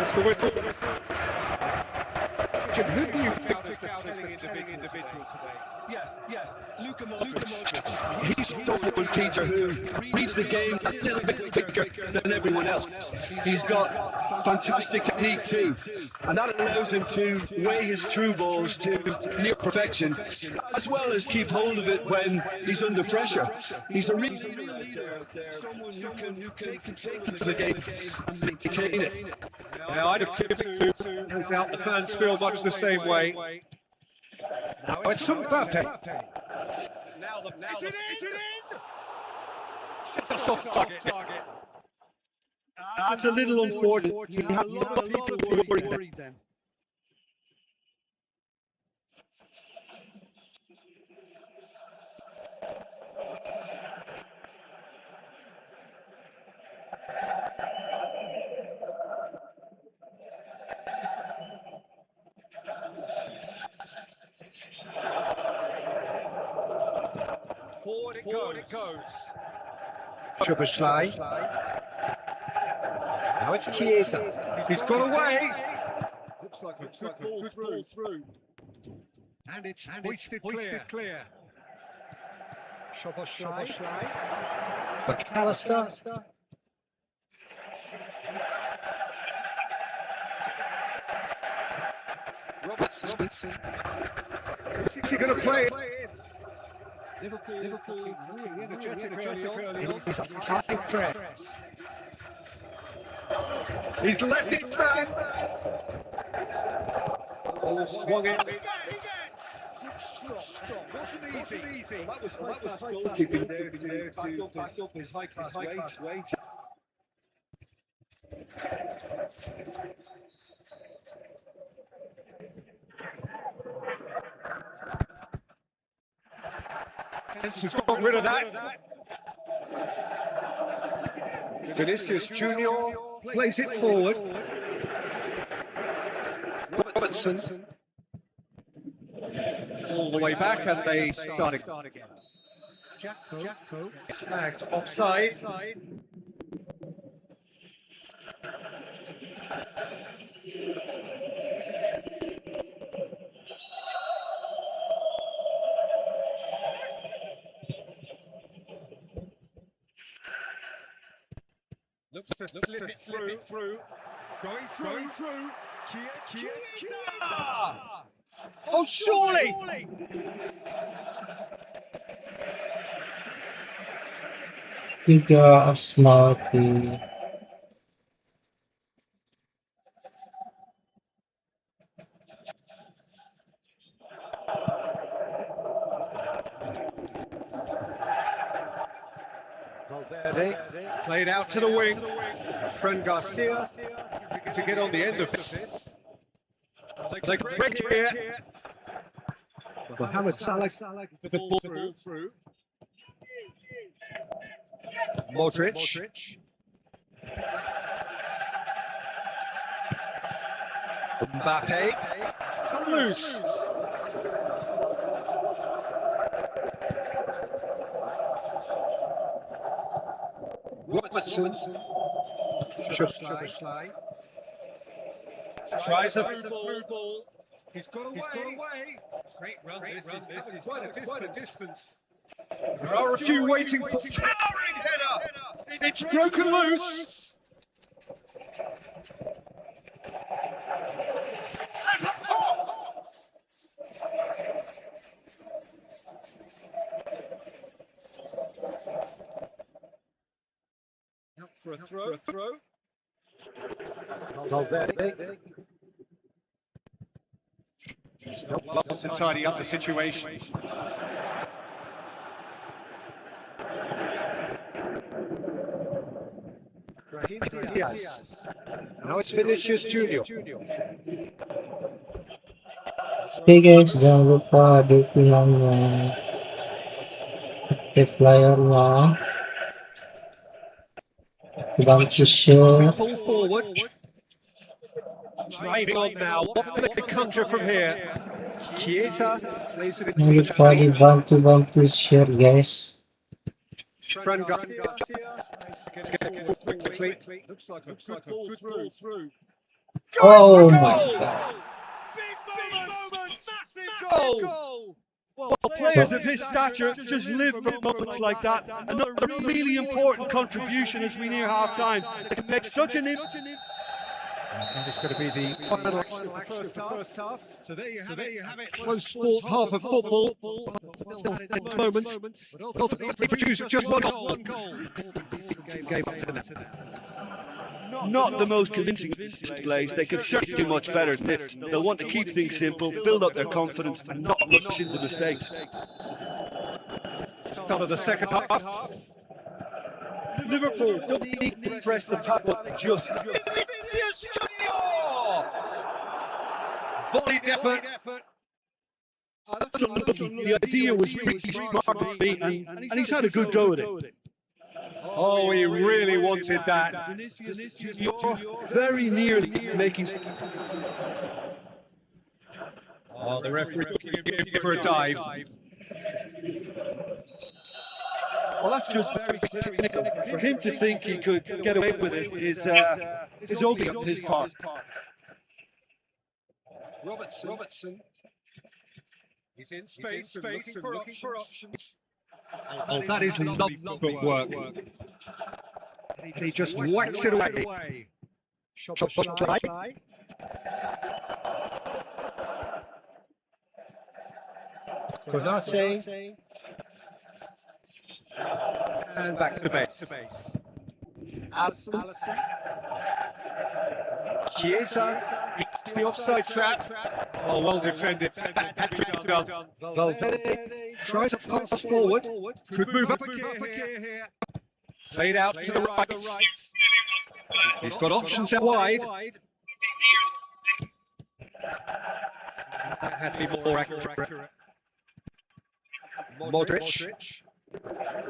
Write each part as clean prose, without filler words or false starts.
That's the whistle. Who do you think is the telling individual today? Yeah, Luka Modric. He's someone, Peter, who reads the game a little bit quicker than everyone else. He's got fantastic technique too, and that allows him to weigh his through balls to near perfection, as well as keep hold of it when he's under pressure. He's a real leader out there, someone who can take it to the game and maintain it. Yeah, I'd have tipped to. No doubt the fans feel much the same way. Now it's Mbappe. Now is it in? Just off target. That's a little unfortunate. You have a lot of people worried then. Forward it goes. Szoboszlai. Now it's Chiesa. He's got away. Looks like a good ball through. And it's hoisted clear. Szoboszlai. McAllister. Robertson. Is he going to play it? Liverpool really energetic early on. He's a high press. He's left it back. Oh, swung it. Wasn't easy. Well, that was goalkeeping there to back up his high-class wage. He's got rid of that. Vinicius Junior plays it forward. Robertson. All the way back, and they start again. Jackpo. It's flagged offside. Looks to slip it through. Going through. Chiesa! Oh, surely! Tiga Asmati. Valverde played out to the wing. Fran Garcia to get on the end of this. They break here. Mohamed Salah The ball through. Modric. Mbappe. It's come loose. Robertson. Szoboszlai. Tries a through ball. He's got away. Straight run. This is quite a distance. There are a few waiting for towering header. It's broken loose. That's up top. Out for a throw. Valverde. Still loves to tidy up the situation. Brahim Diaz. Now it's Vinicius Junior. Oke guys, jangan lupa dukung yang aktif layarnya, bantu share. Pull forward. Driving on now. What can they conjure from here? Chiesa plays it Jangan lupa dibantu share guys. Fran Garcia to get it quickly. Looks like a good ball through. Oh my god. Big moment! Massive goal! Well, players of his stature just live for moments like that. Another really important contribution as we near half-time. They can make such an impact. That is going to be the final action of the first half. So there you have it. Close sport, half of football. Still at moments. But ultimately produced just one goal. Gave up to that. Not the most convincing displays. They could certainly do much better than this. They'll want to keep things simple, build up their confidence, and not rush into mistakes. Start of the second half. Liverpool don't need to press the pedal just. Volleyed effort. That's unlucky. The idea was really smart for me, and he's had a good go at it. Oh, he really wanted that. You're very nearly making. Oh, the referee looking for a dive. Well, that's just very cynical. For him to think he could get away with it is ugly on his part. Robertson. He's in space looking for options. Oh, that is lovely footwork. And he just whacks it away. Shot right. Konate. And back to the base. Allison. Chiesa hits the offside trap. Oh, well defended. Patrick done. Valverde tries to pass forward. Could move up a gear here. Played out to the right. He's got options out wide. That had to be more accurate. Modric.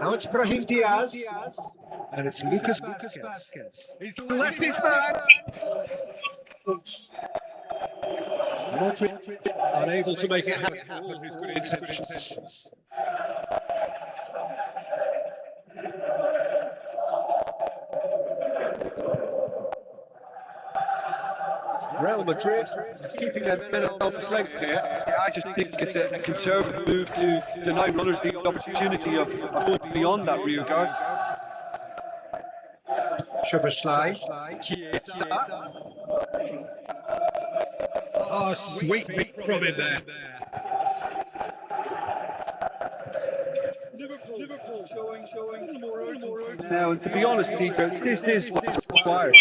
Now it's Brahim Diaz. And it's Lucas Vazquez. He's left his man. Modric Unable to make it happen for all his good intentions. Real Madrid keeping their men at arm's length here. I just think it's a conservative move to deny runners the opportunity of going beyond that rear guard. Szoboszlai. Oh, sweet beat from him there. Liverpool showing more urgency now, and to be honest, Peter, this is what's required.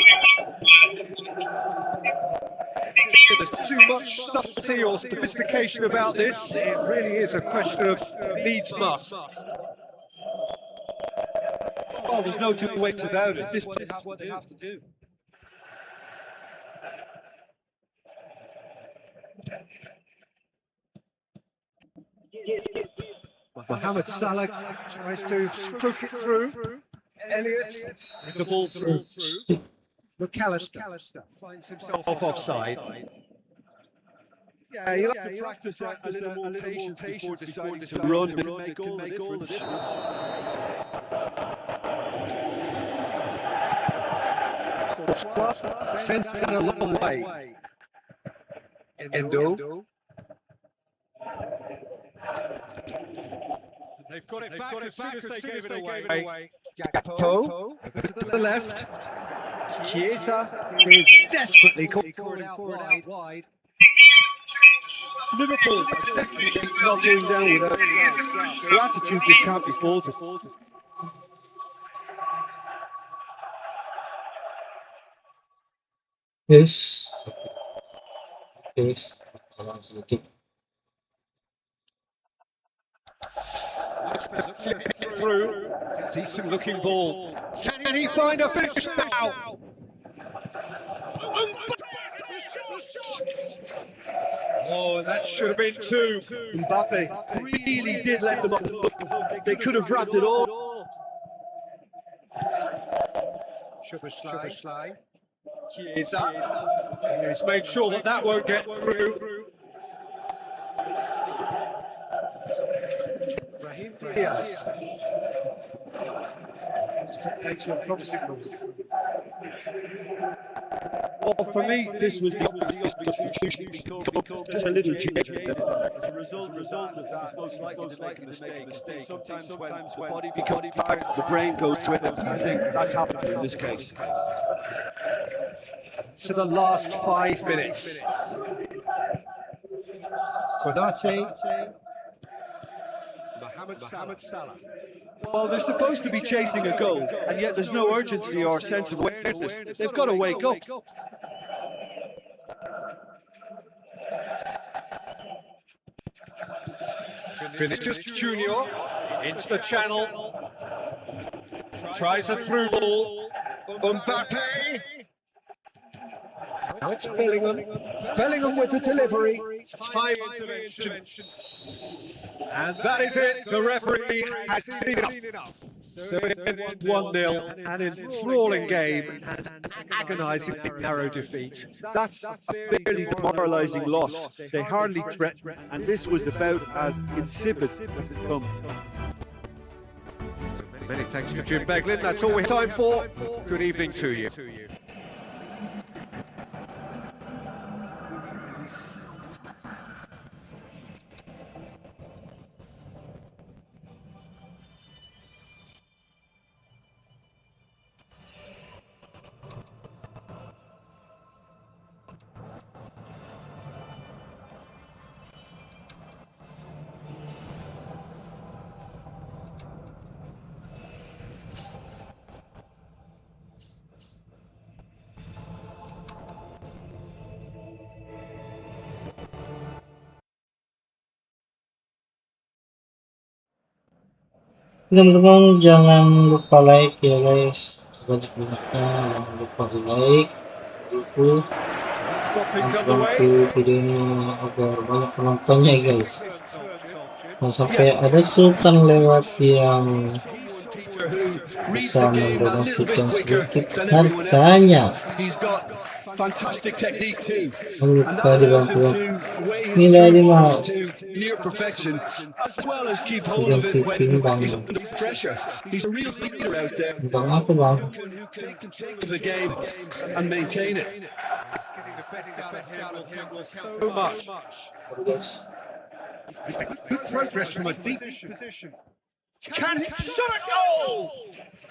There's too much subtlety or sophistication about this. It really is a question of needs must. Oh, there's no two ways about it. This is what they have to do. Mohamed Salah tries to stroke it through. Elliott. The ball through. McAllister Finds himself offside. Yeah, you'll have to practice a little more patience before deciding to run and make all the difference. Sends that a long way. Endo. They've got it back as soon as they gave it away. Gakpo to the left. Chiesa is desperately called out wide. Liverpool definitely not going down without their attitude just can't be faulted. Yes. Through. Decent looking ball. Can he find a finish now? Oh, that should have been two. Mbappe really did let them off the hook. They could have wrapped it all. Szoboszlai. Chiesa. He's made sure that won't get through. Brahim Diaz. It's a promising move. Well, for me, this was the obvious substitution. Just a little jig. As a result of that, it's most likely to make a mistake. Sometimes when the body becomes tired, the brain goes with it. I think that's happened in this case. To the last 5 minutes. Konate. Mohamed Salah. Well, they're supposed to be chasing a goal, and yet there's no urgency or sense of awareness. They've got to wake up. Vinicius Junior into the channel. Tries a through ball. Mbappe. Now it's Bellingham. Bellingham with the delivery. Time intervention. And that is it. The referee has seen enough. So it's 1-0, an enthralling game and an agonising narrow defeat. That's a fairly demoralising loss. They hardly threatened, and this was about as insipid as it comes. Many thanks to Jim Beglin. That's all we have time for. Good evening to you. Teman-teman jangan lupa like ya guys, sebanyak-banyaknya. Jangan lupa di like, itu bantu video ini agar banyak penontonnya guys. Dan sampai ada Sultan lewat yang bisa mendonasikan sedikit hartanya. Fantastic technique too. Lupa dibantu nilai 5 near perfection, as well as keep hold of it when he's under pressure. He's a real leader out there. Bang apa bang? Who take control of the game and maintain it. So much. Good progress from a deep position. Can he shot a goal?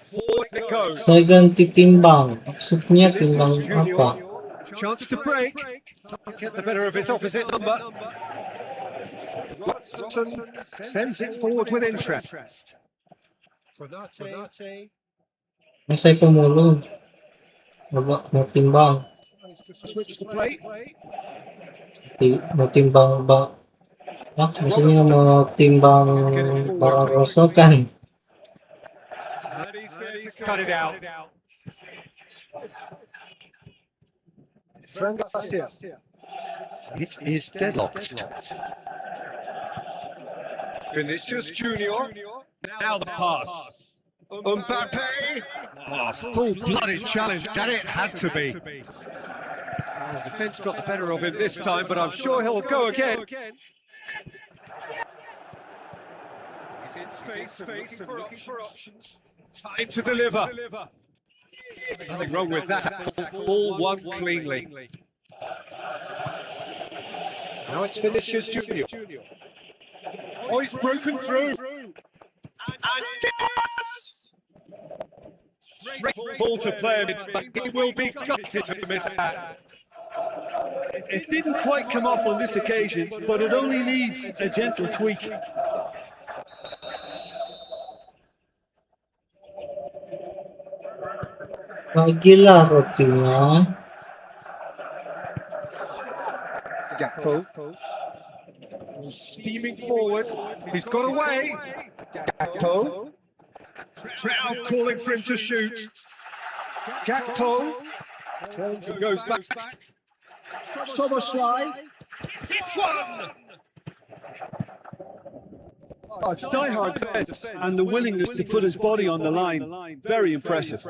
Forward it goes. Saya ganti timbang. Maksudnya timbang apa? Chance to break. Can't get the better of his opposite number. Robertson sends it forward with interest. Konate. Masay pemulung. Mau timbang. Switch the plate. Mau timbang bang. Maksudnya mau timbang barang rosokan. Cut it out. Fran Garcia. It is deadlocked. Vinicius Junior. Now the pass. Mbappe. Oh, full-blooded challenge, and it had to be. Oh, the defence got the better of him this time, but I'm sure he'll go again. He's in space and looking for options. Time to deliver. Nothing wrong with that. All won cleanly. Now it's Vinicius Junior. Oh, he's broken through. And yes! Great ball to play him, but he will be gutted to miss that. It didn't quite come off on this occasion, but it only needs a gentle tweak. Bagilah rotinya. Gakpo. Steaming forward. He's got away. Gakpo. Crowd calling for him to shoot. Gakpo. Turns and goes back. Soboslai. Hits one! Oh, it's die-hard defense and the willingness to put his body on the line. Very impressive.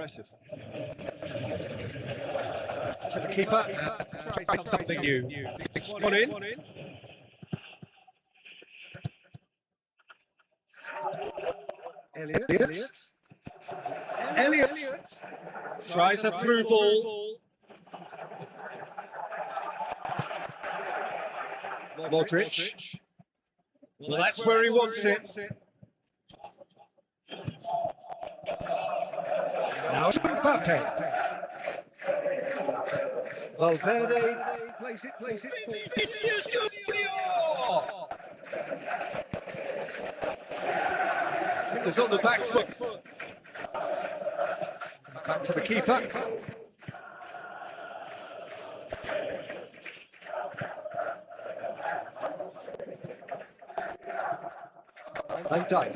To the keeper. Try something new. Next one in. Elliot. Tries a through ball. Modric. Well, that's where he wants it. Now it's Mbappe. Valverde plays it for Vinicius Junior. It's on the back foot. Back to the keeper. Van Dijk.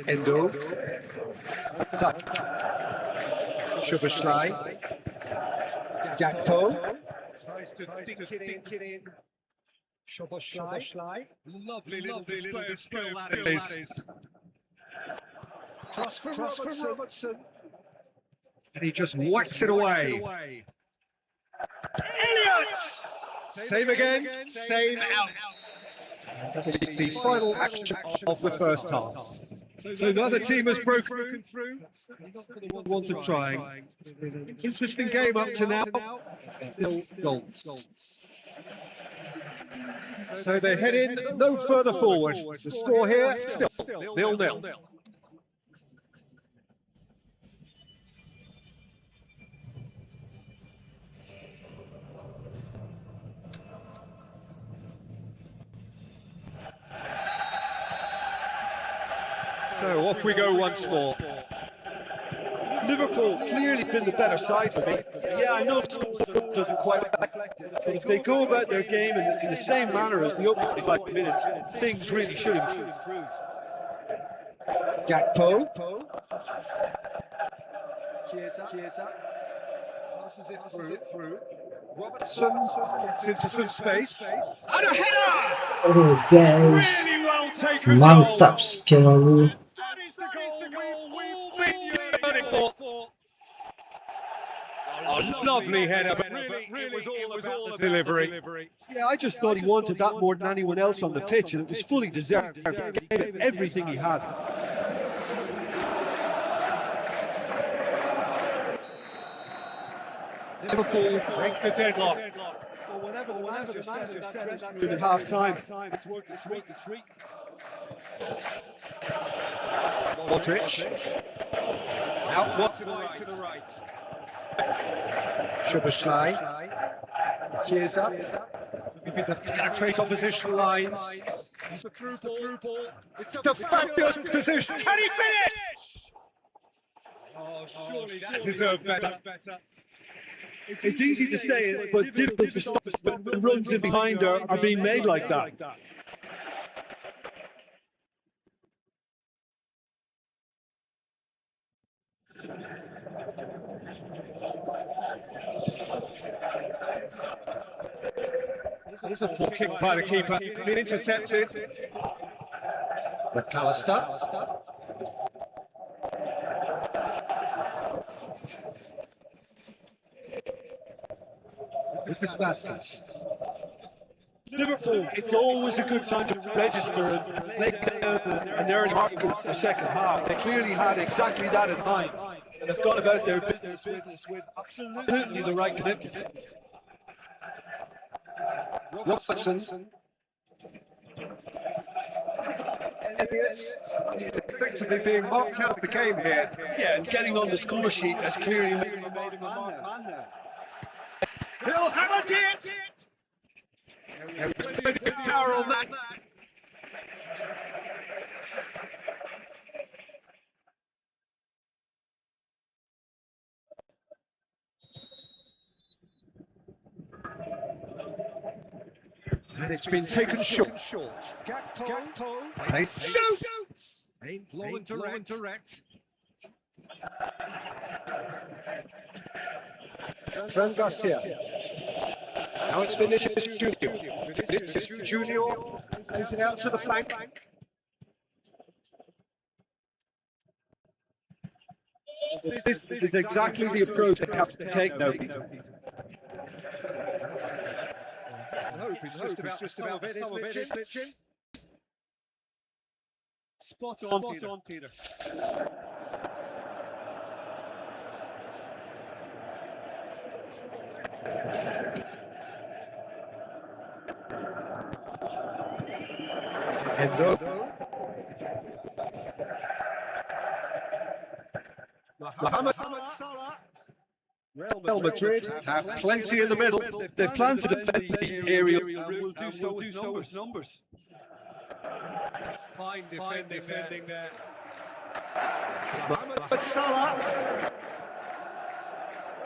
Endo. Van Dijk. Szoboszlai. Gakpo. Tries to dink it in. Szoboszlai. Lovely little display of skill that is. Cross for Robertson. And he just whacks it away. Elliott! Save again, same out. That is the final action of the first half. So neither team has broken through. Not the want of trying. Interesting game up to now. Still goals. So they head in no further forward. The score here still 0-0. So off we go once more. Liverpool clearly been the better side for me. Yeah, I know it doesn't quite reflect it, but if they go about their game in the same manner as the opening 5 minutes, things really should improve. Gakpo. Chiesa. Passes it through. Robertson gets into some space. And a header! Oh guys, Really well taken mantap goal. sekali. That is the goal we've been yearning for. A lovely header, but really it was all about the delivery. Yeah, I just thought he wanted that more than anyone else on the pitch, and it was fully deserved. He gave it everything he had. Liverpool break the deadlock. Well, whatever the manager said at half time, it's worked a treat. Modric. Out what to the right. Szoboszlai. Chiesa. Looking to penetrate opposition lines. It's a through ball. It's a fabulous position. Can he finish? Oh, surely that deserved better. It's easy to say it, but difficult to stop when the runs in behind are being made like that. It's a poor kick by the keeper. Been intercepted. McAllister. Lucas Vázquez. Liverpool, it's always a good time to register and lay down an early marker in the second half. They clearly had exactly that in mind, and have gone about their business with absolutely the right commitment. Robertson. Elliott is effectively being marked out of the game here. Yeah, and getting on the score sheet has clearly made him a man there. He'll have it! Power on that. And it's been taken short. Gakpo. Plays shoots! Aim low and direct. Fran Garcia. Now it's Vinicius Junior. Vinicius Junior plays it out to the flank. This is exactly the approach they have to take now, Peter. I hope it's just about some of it is snitching. Spot on, Peter. Endo. Mohamed Salah. Real Madrid have plenty in the middle. They've planned to defend the aerial and will do so with numbers. Fine defending there. Mohamed Salah.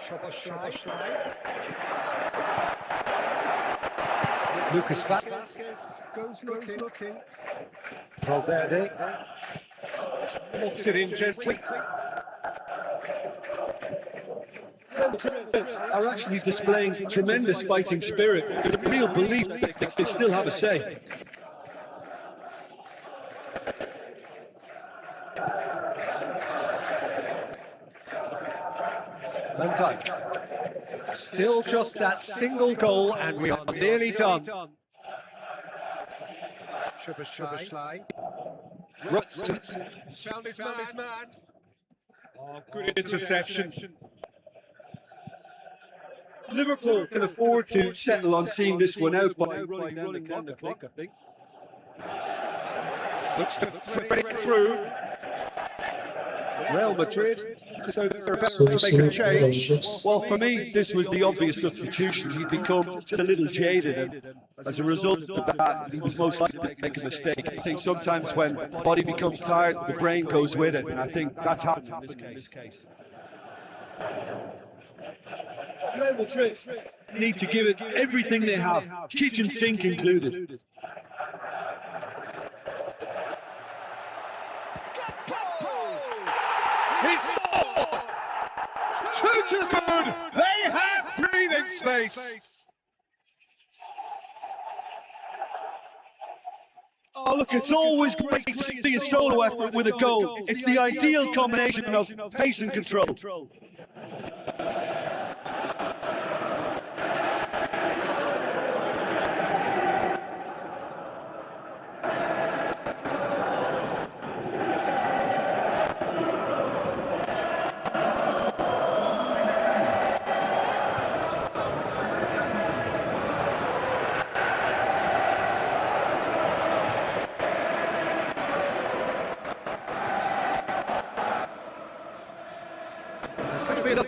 Szoboszlai. Lucas Vazquez goes looking. Valverde lofts it in gently. Are actually displaying tremendous fighting spirit. There's a real belief that they still have a say. Van Dijk. Still just that single goal, and we are nearly done. Szoboszlai. He's found his man. Oh, good interception. Liverpool can afford to settle on seeing this one out by running down the clock, I think. Looks to break through. Real Madrid, so they're about to make a change. Well, for me, this was the obvious substitution. He'd become just a little jaded, and as a result of that, he was most likely to make a mistake. I think sometimes when the body becomes tired, the brain goes with it, and I think that's happened in this case. Real Madrid need to give it everything they have, kitchen sink included. He scored! 2 good! They have breathing space! Oh, look, it's always great to see a solo effort with a goal. It's the ideal combination of pace and control.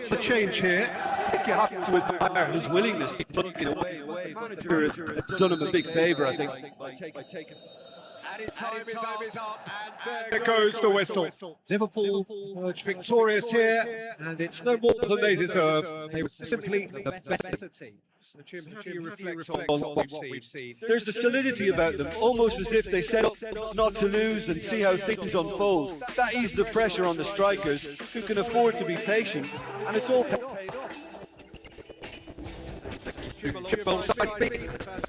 The change here. I think you have to admire his willingness to put it away. The manager has done him a big favour, I think, by taking. Added time is up, and there goes the whistle. Liverpool emerge victorious here, and it's no more than they deserve. They were simply the better team. So Jim, how do you reflect on what we've seen? There's a solidity about them, almost as if they set up not to lose and see how things unfold. That eased the pressure on the strikers, who can afford to be patient, and it's all paid off. Chip on side B,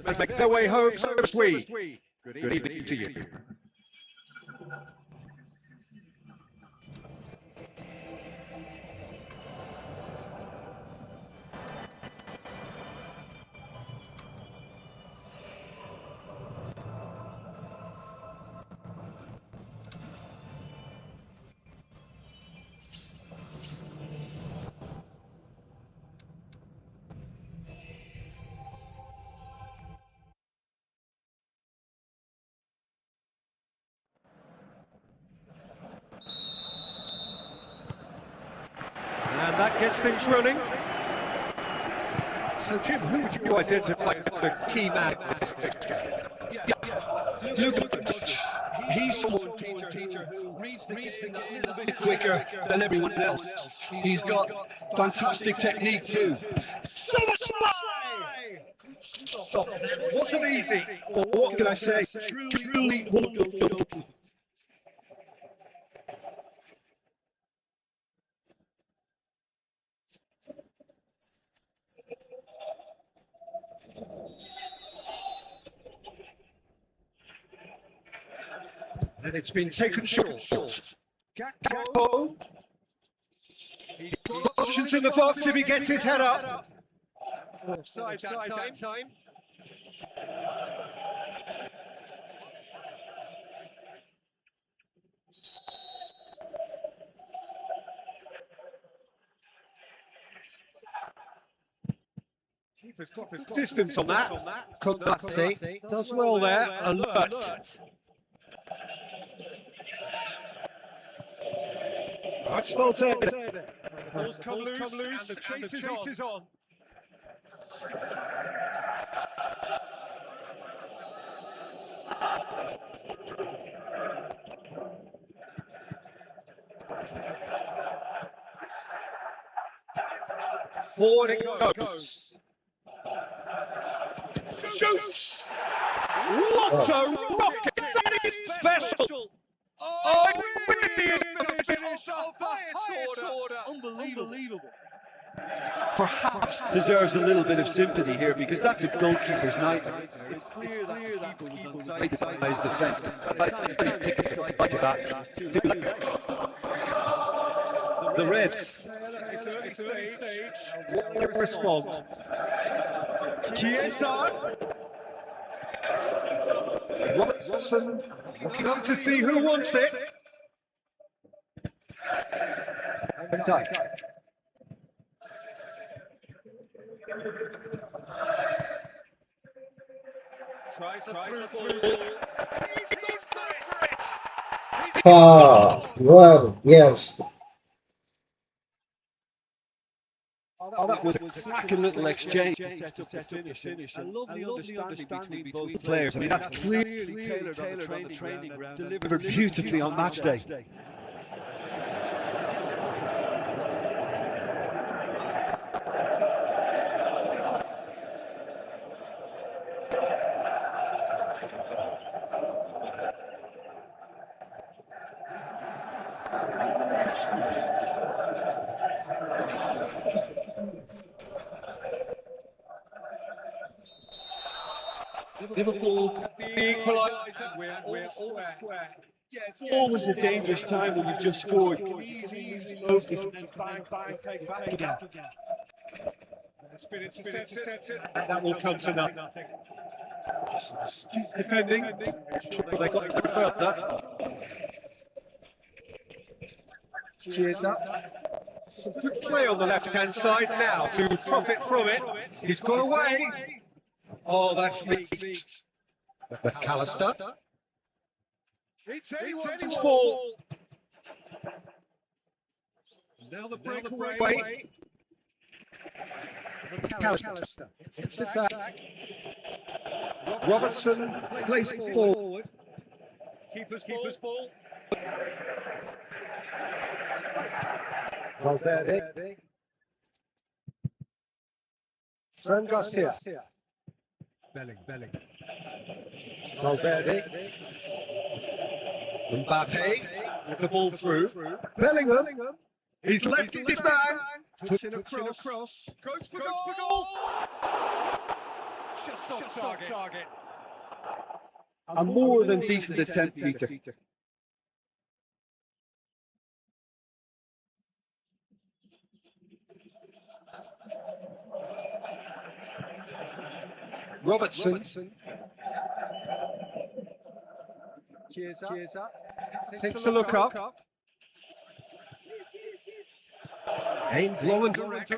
and make their way home, so must we. Good evening to you. And that gets things running. So Jim, who would you identify as the key man in this fixture? Look, he's someone, Peter, who reads the game a little bit quicker than everyone else. He's got fantastic technique too. Wasn't easy. Well, what can I say? Truly wonderful. And it's been taken short. Gakpo. He's got options in the box if he gets his head up. Offside that time. Keeper's got distance on that. Konate does well there. Alert. That's well there. The ball's come loose and the chase is on. Forward it goes. Shoots! What a rocket! That is special! Oh, it really is the finish of the highest order. Unbelievable. Perhaps deserves a little bit of sympathy here because that's a goalkeeper's nightmare. It's clear that the keeper was onside by his defence. The Reds. It's early stage. Will they respond? Chiesa Robertson. looking up to see who wants it. Van Dijk. Tries the ball. He's gone for it. Ah, well, yes. Oh, that was a cracking little exchange. A lovely understanding between both players. I mean, that's clearly tailored on the training ground, delivered beautifully on match day. Liverpool, the equaliser. We're all square. Yeah, it's always a dangerous time when you've just scored. Easy focus and bang, bang, take it back again. It's been intercepted. That will come to nothing. Defending. They got no further. Chiesa. Some good play on the left-hand side now to profit from it. He's got away. Oh, that's neat. McAllister. It's anyone's ball. Now the breakaway. McAllister. It's it back. Robertson plays it forward. Keeper's ball. Valverde. Fran Garcia. Belling. Valverde. Mbappe with the ball through. Bellingham. He's left his man. Pushing across. Goes for goal. Just off target. A more than decent attempt, Peter. Robertson. Chiesa. Takes a look up. Aimed long and direct.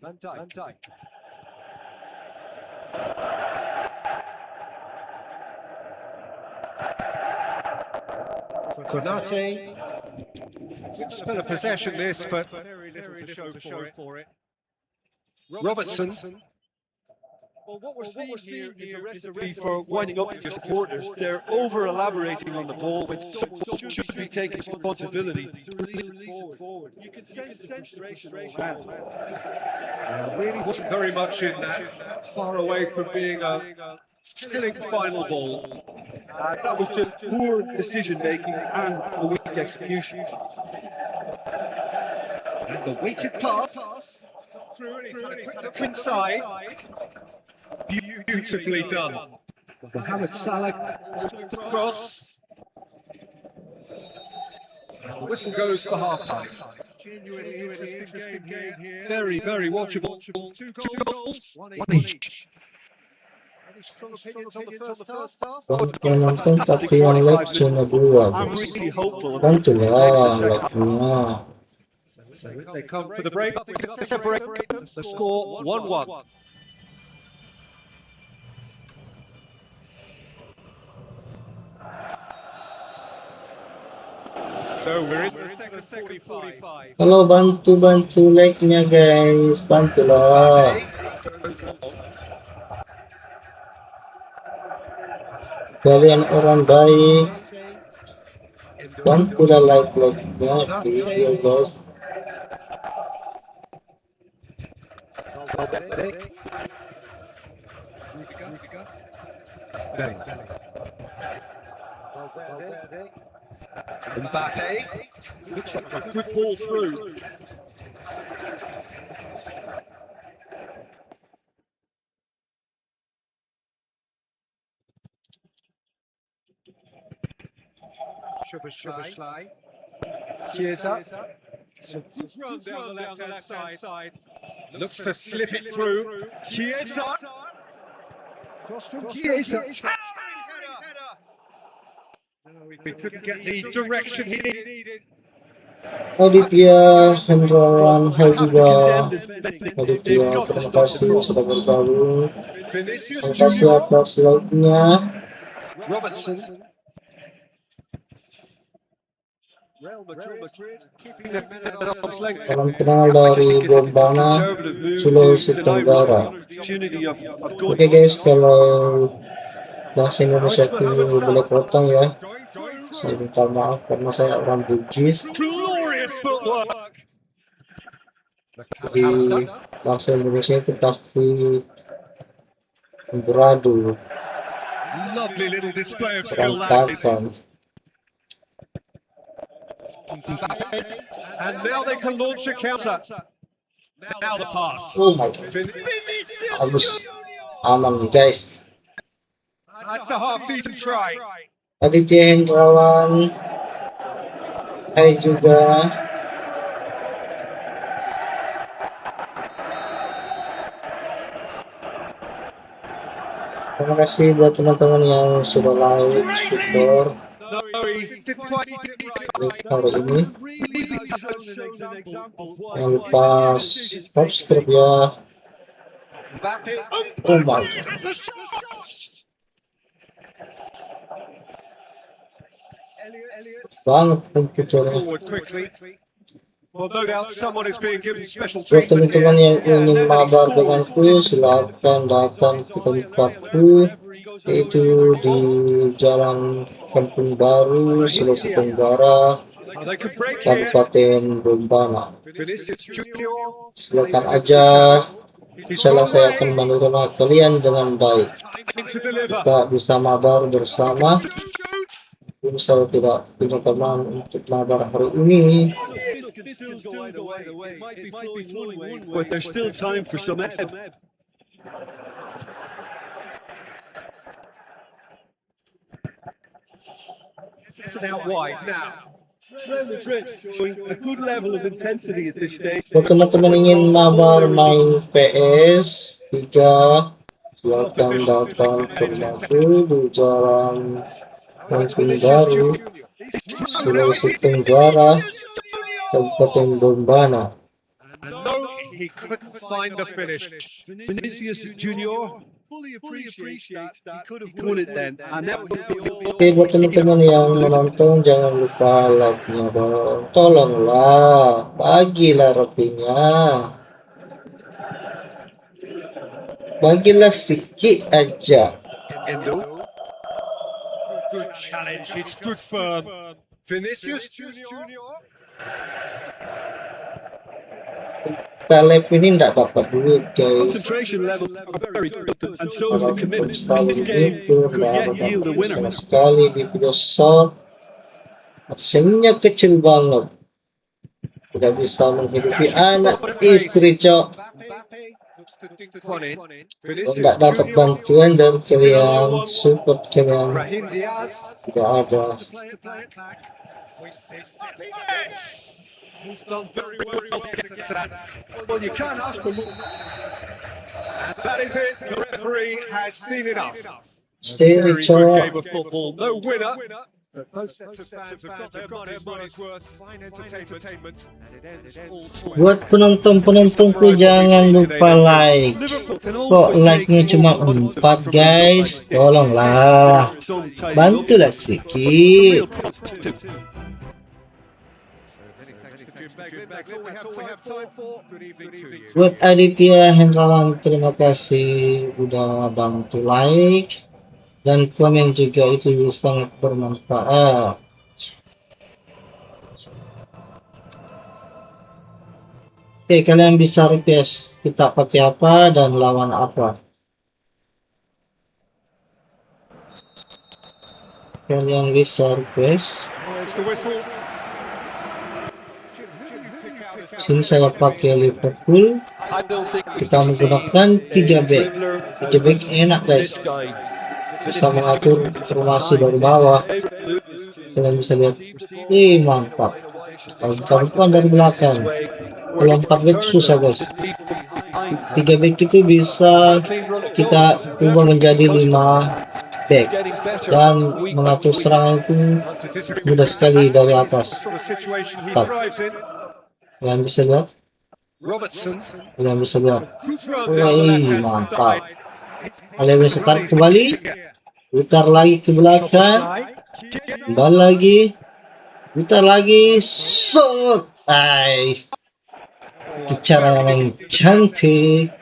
Van Dijk. Konate. Good spell of possession this, but very little to show for it. Robertson. Well, what we're seeing here is a recipe for winding up your supporters. They're over-elaborating on the ball when someone should be taking responsibility to release it forward. You can sense frustration around. Really wasn't very much in that. Far away from being a killing final ball. That was just poor decision-making and a weak execution. And the weighted pass. Through and he's had a quick look inside. Beautifully done. Mohamed Salah. Cross. The whistle goes for half-time. Genuinely interesting game here. Very watchable. Two goals. One each. Any strong opinions on the first half? Huwag ka nang tapi ang lecture na buwan. I'm really hopeful. Ganito lang, like na. They come for the break. They separate. The score 1-1. So we're in the second 45. Kalau bantu like-nya guys, bantulah. Kalian orang baik, bantulah like-nya video guys. Mbappe looks like a good ball through. Szoboszlai. Chiesa. Some good run down the left-hand side. Looks to slip it through. Chiesa. Cross from Chiesa. We couldn't get the direction he needed. Aditya Hendrawan, hai I have to juga condemn the defending. Aditya, They've got to terima stop the kasih cross. sudah bergabung. Vinicius Terima kasih Junior. atas like-nya. Robertson. Real Madrid keeping them at arm's length. Salam kenal dari Bombana, Conservative move Sulawesi to deny Tenggara. Roma the opportunity of Oke guys, kalau bahasa Indonesia itu boleh potong ya. Going through. Saya minta maaf karena saya orang Bugis. Glorious footwork. Jadi bahasa Indonesia itu pasti beradu, Lovely little display of skill that is. berantakan. And now they can launch a counter. Now the pass. Oh my god, Vinicius bagus, Junior. aman nih guys. That's a half-decent try. Aditya Hendrawan, hai juga. Terima kasih buat teman-teman yang sudah like, support No, he didn't quite get it right. hari ini. really shown an example of what Jangan lupa subscribe ya. Mbappe. Oh my god, That's a shot. banget komputernya. Forward quickly. Well, no doubt someone is being given special Buat treatment teman-teman here. yang ingin mabar denganku, silakan datang ke tempatku, yaitu di Jalan Kampung Baru, Sulawesi Tenggara, Oh, they could break here. Kabupaten Bombana. Vinicius Junior. Silakan aja, insyaallah saya akan menerima kalian dengan baik. Time to deliver. Kita bisa mabar bersama. Mungkin saya tidak punya teman untuk mabar hari ini. This could still go either way. It might be flowing one way, but there's still time for some ebb. It's an out wide now. Real Madrid showing a good level of intensity at this stage. Buat teman-teman ingin mabar main PS3, silakan datang ke rumahku di Jalan Kampung Baru, Sulawesi Tenggara, Kabupaten Bombana. No, he couldn't find the finish. Vinicius Junior fully appreciates that. He could have won it then, and that would be all. Oke, buat teman-teman yang menonton jangan lupa like-nya dong. Tolonglah, bagilah rotinya. Bagilah sedikit aja. Endo. Good challenge. It stood firm. Vinicius Junior. Talep ini tidak dapat duit guys. Concentration levels are very good, and so is Kalau the commitment. sekali This game itu could tidak yet yield a dapat winner. sama sekali di video short. Mesinnya kecil banget, tidak bisa menghidupi anak istri cok. Kalau nggak dapat bantuan dari kalian, support kalian Raheem Diaz. tidak ada. He's done very well to get to that. Well, you can't ask for more. And that is it. The referee has seen enough. Stay Very good cok. game of football. No winner. But both Sets sets of fans have got their money's worth. Fine entertainment. And it ends all square. Buat penonton-penontonku jangan lupa like. Kok like-nya cuma 4 guys? Tolonglah, bantulah sedikit. That's all we have time for. Good evening to you. Buat Aditya Hendrawan, terima kasih udah bantu like dan komen juga, itu sangat bermanfaat. Oke, kalian bisa request kita pakai apa dan lawan apa. Kalian bisa request. Sini saya pakai Liverpool. Kita menggunakan 3 back. 3 back enak guys, bisa mengatur formasi dari bawah. Kalian bisa lihat, mantap. Kalau kita bukan dari belakang, kalau 4 back susah guys. 3 back itu bisa kita ubah menjadi 5 back dan mengatur serangan itu mudah sekali dari atas. Kalian bisa lihat, kalian bisa lihat, mantap. Kalian bisa tarik kembali, putar lagi ke belakang, kembali lagi, putar lagi, shot. Itu cara yang cantik.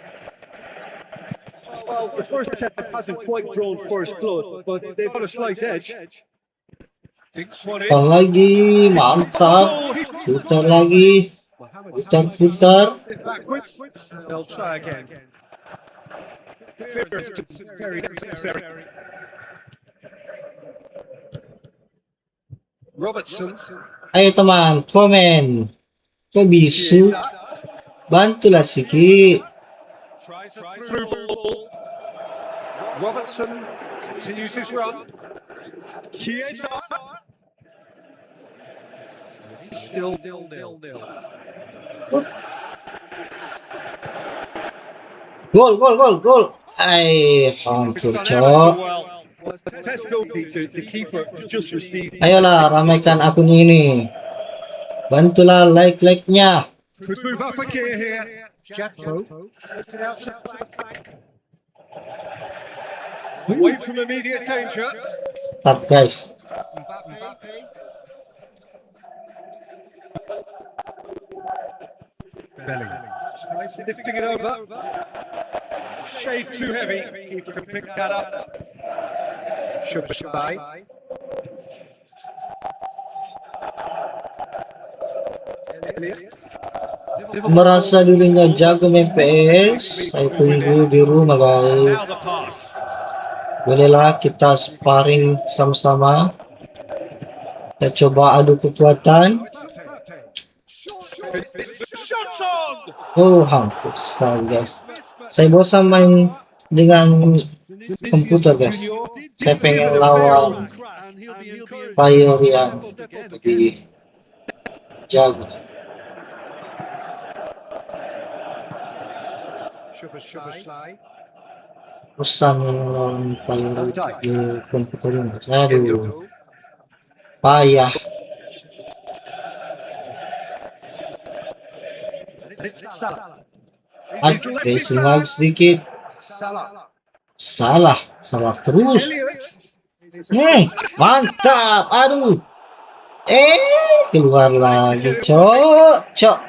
Well, the first attempt hasn't quite drawn first blood, but they've got a slight edge. Putar lagi, mantap. Putar lagi, putar. They'll try again. Very necessary. Robertson. Ayo teman, komen. Kok bisu? Bantulah sedikit. Through ball. Robertson continues his run. Chiesa. Still nil. Gol. Hampir cok. Let's go, Peter. The keeper just received. Ayolah, ramaikan akun ini. Bantulah like-nya. Could move up a gear here. Jacko. Lets it out to the flank. Away from immediate danger. Tap guys. Lifting it over. Shade too heavy. Keeper can pick that up. Should by. Merasa dirinya jago main PS, saya tunggu di rumah guys. Bolehlah kita sparring sama-sama. Kita coba adu kekuatan. Hampir salah guys. Saya bosan main dengan komputer guys. Saya pengen lawan player yang lebih jago. Bosan lawan player di komputer ini. Aduh, payah. Racing lagi sedikit. Salah terus. Mantap. Aduh. Keluar lagi, cok.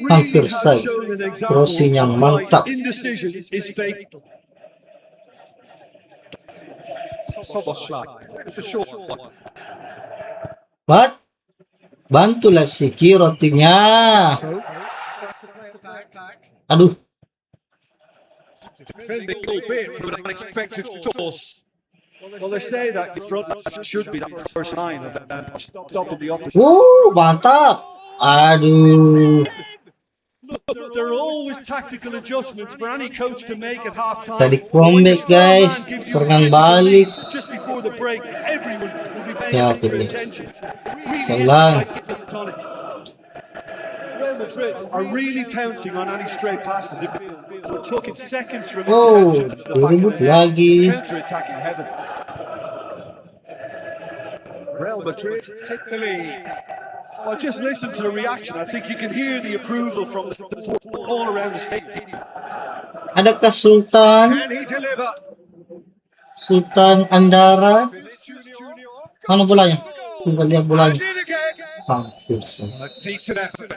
Hampir saja. Crossing yang mantap. Bantulah Siki rotinya. Aduh. Well, they say that the front should be the first line of stopping the opposition. Mantap. Aduh. Look, there are always tactical adjustments for any coach to make at halftime. Tadi comeback guys, serangan balik. Just before the break, everyone will be paying attention. Real Madrid are really pouncing on any stray passes. We're talking seconds from ribut lagi. Counter-attacking heaven. Real Madrid take the lead. Oh, just listen to the reaction. I think you can hear the approval from the support all around the stadium. Adakah Sultan? Can he deliver? Sultan Andara? Mana bolanya? Tinggal lihat bolanya. Decent effort.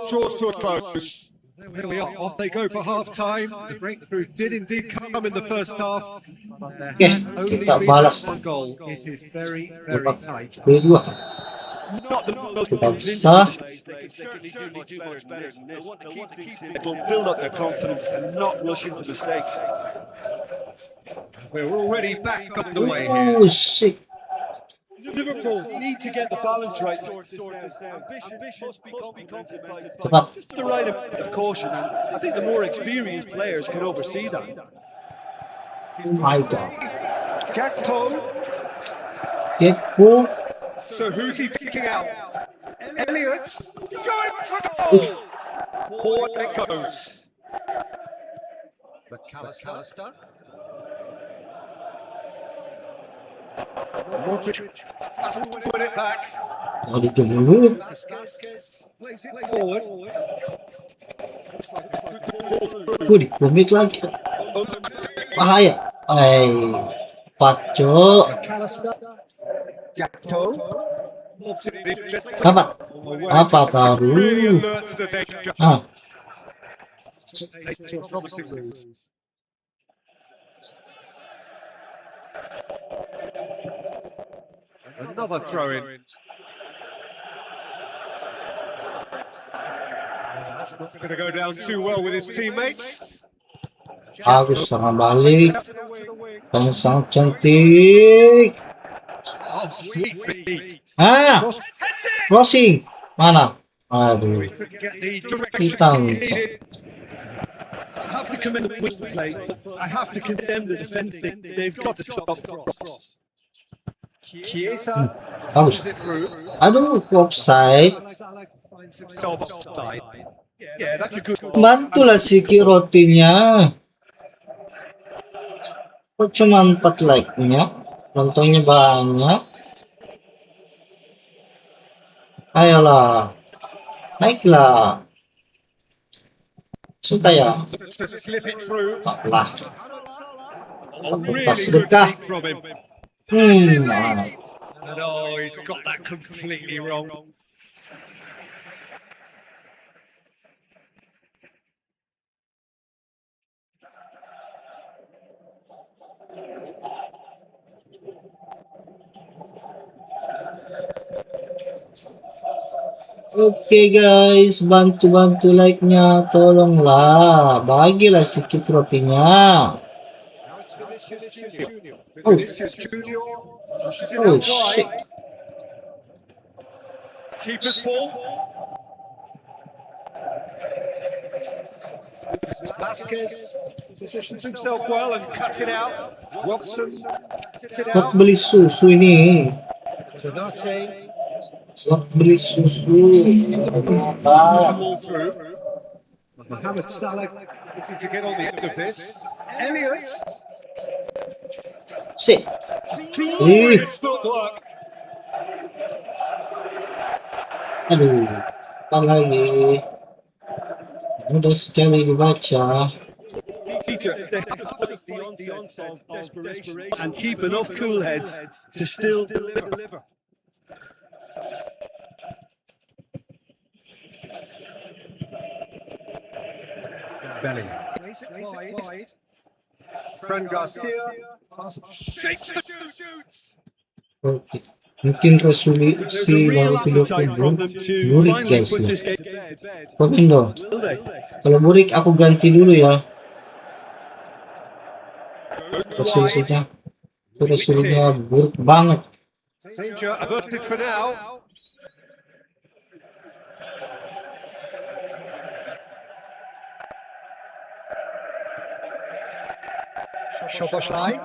Draws to a close. There we are. Off they go for half time. The breakthrough did indeed come in the first half, but there has only kita been balas. one goal. It is very, very tight. Kedua. Not the most Kita convincing bisa. displays. They can certainly do much better than this. They want to keep people, build up their confidence and not rush into mistakes. We're already back on the way here. Oh shit. Liverpool need to get the balance right. Ambition must be complemented by Cepat. just the right amount of caution. And I think the more experienced players can oversee that. Oh my god. Gakpo. Gakpo. So who's he picking out? Elliott. Going for goal. Forward it goes. McAllister. Modric. Put it back. Oh, dulu. Plays it forward. Dikomit lagi. Bahaya. Paco. McAllister. Gakpo. Dapat. Apa baru? Really alert to the danger. Takes a promising move. Another throw in. That's not going to go down too well with his teammates. Bagus serangan balik. Yang sangat cantik. Oh, sweet feet. Crossing. Mana? Aduh. Couldn't get the direction Hitam. he needed. I have to commend the wing play, but I have to condemn the defending. They've got to stop the cross. Chiesa Bagus. pushes it through. Aduh, offside. Offside. Yeah, that's a good ball. Bantulah si Kirotinya. Kok cuma 4 like-nya? Nontonnya banyak. Ayolah. Naiklah. Sudah ya? To slip it through. Lah. Oh, really Tas good berkah. feet from him. Mana? And oh, he's got that completely wrong. Oke guys, bantu-bantu like-nya, tolonglah, bagilah sedikit rotinya. Oh, oh shit. Keeper's ball. Vasquez positions himself well and cuts it out. Wilson cuts it Buat out. beli susu ini. Donate. Buat beli susu. Ball through. Mohamed Salah looking to get on the end of this. Elliott. Sip. Glorious footwork. Aduh, apa lagi? Mudah sekali dibaca. Peter, they have to put the onset of desperation and keep enough cool heads to still deliver. Belly. Plays it wide. Fran Garcia. Shapes the shoots. Oke. Mungkin resolusi There's a real baru appetite from them 30 to burik finally guys put ya. this game to bed. Pemindo. Will they? Kalau burik aku ganti dulu ya. Resolusinya. Itu resolusinya buruk banget. Danger averted for now. Szoboszlai.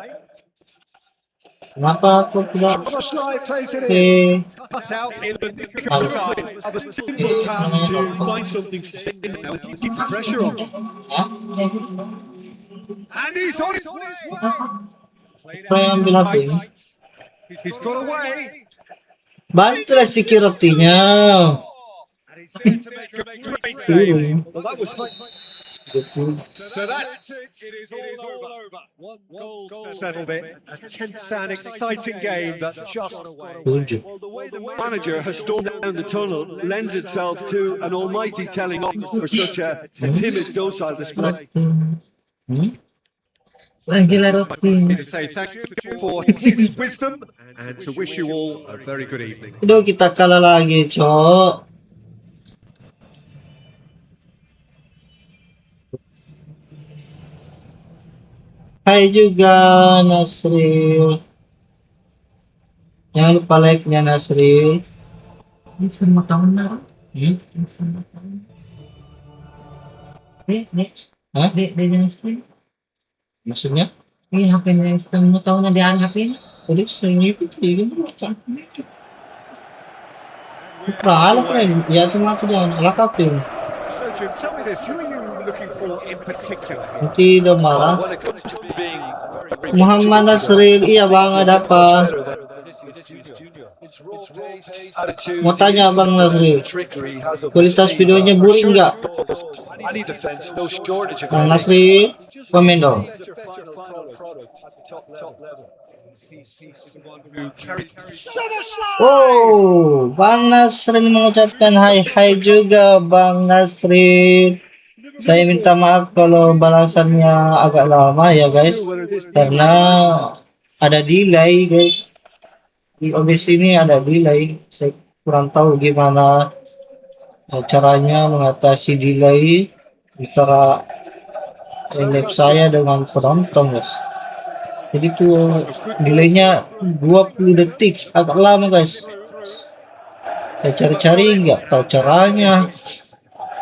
Kenapa aku tidak Szoboszlai plays it in. Oke. Cut out in the nick of time. Have a simple task to find something sustainable now and keep the pressure on. And he's on his way. Played Apa yang ambil out HP? tight. He's got away. Bantulah security-nya. And he's there to make a great save. Well, that was So that's it. It is all over. One goal settled it. A tense and exciting game that just got away. 7. Well, the way the manager has stormed down the tunnel lends itself to an almighty telling off for such a timid, docile display. Lagi laro To say thank you for his wisdom and to wish you all a very good evening. Aduh, kita kalah lagi, Cok. Hai juga Nasril. Jangan lupa like-nya Nasril. Ini semua tahun na. Ini semua tahun. Hah? Dek, jangan stream. Maksudnya? Ini HP na semua tahun na diyan HP na. Udah sering itu macam itu. Alam ko rin. Yan cuma ito dyan. Alakapin. So Jim, tell me this, who are you looking for in particular? Hindi daw mara. When it comes to being very Muhammad Nasril, iya bang ada pa. Matanya Bang Nasril. Kualitas videonya boring nggak? Bang Nasril, komen dong. Oh, Bang Nasril mengucapkan hai juga Bang Nasril. Saya minta maaf kalau balasannya agak lama ya guys, karena ada delay guys. Di OBS ini ada delay. Saya kurang tahu gimana caranya mengatasi delay antara live saya dengan penonton guys. Jadi tuh delaynya 20 detik, agak lama guys. Saya cari-cari nggak tahu caranya,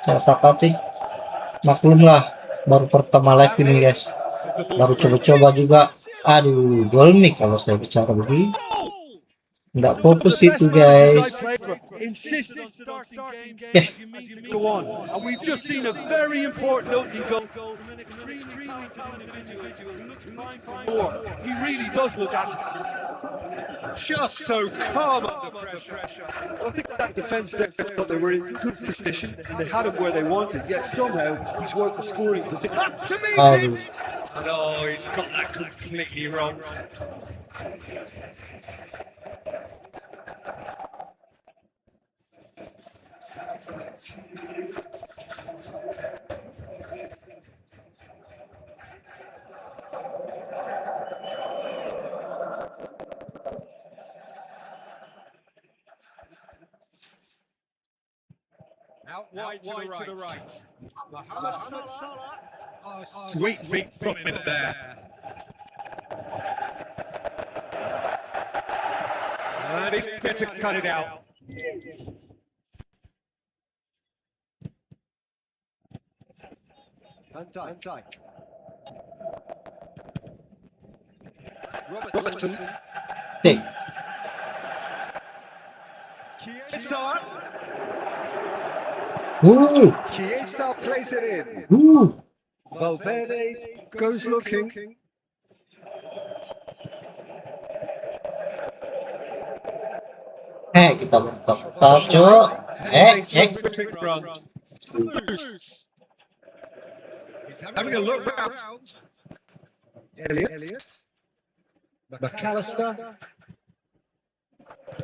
cara tak-atik. Maklumlah, baru pertama live ini guys, baru coba-coba juga. Aduh, golmik kalau saya bicara begini, nggak fokus itu guys. And we've just seen a very important opening goal from an extremely talented individual who looks prime. He really does look at it. Just so calm under pressure. I think that defence there thought they were in good position. They had him where they wanted, yet somehow he's worked the scoring position. Up to meet him. No, he's got that completely wrong. Out wide to the right. Mohamed Salah. Oh, sweet big foot in there. And he's going to cut it out. Van Dijk. Robertson. Hey. Chiesa. Chiesa plays it in. Valverde goes looking. Kita mantap Cok. He's having a look round. Elliot. McAllister.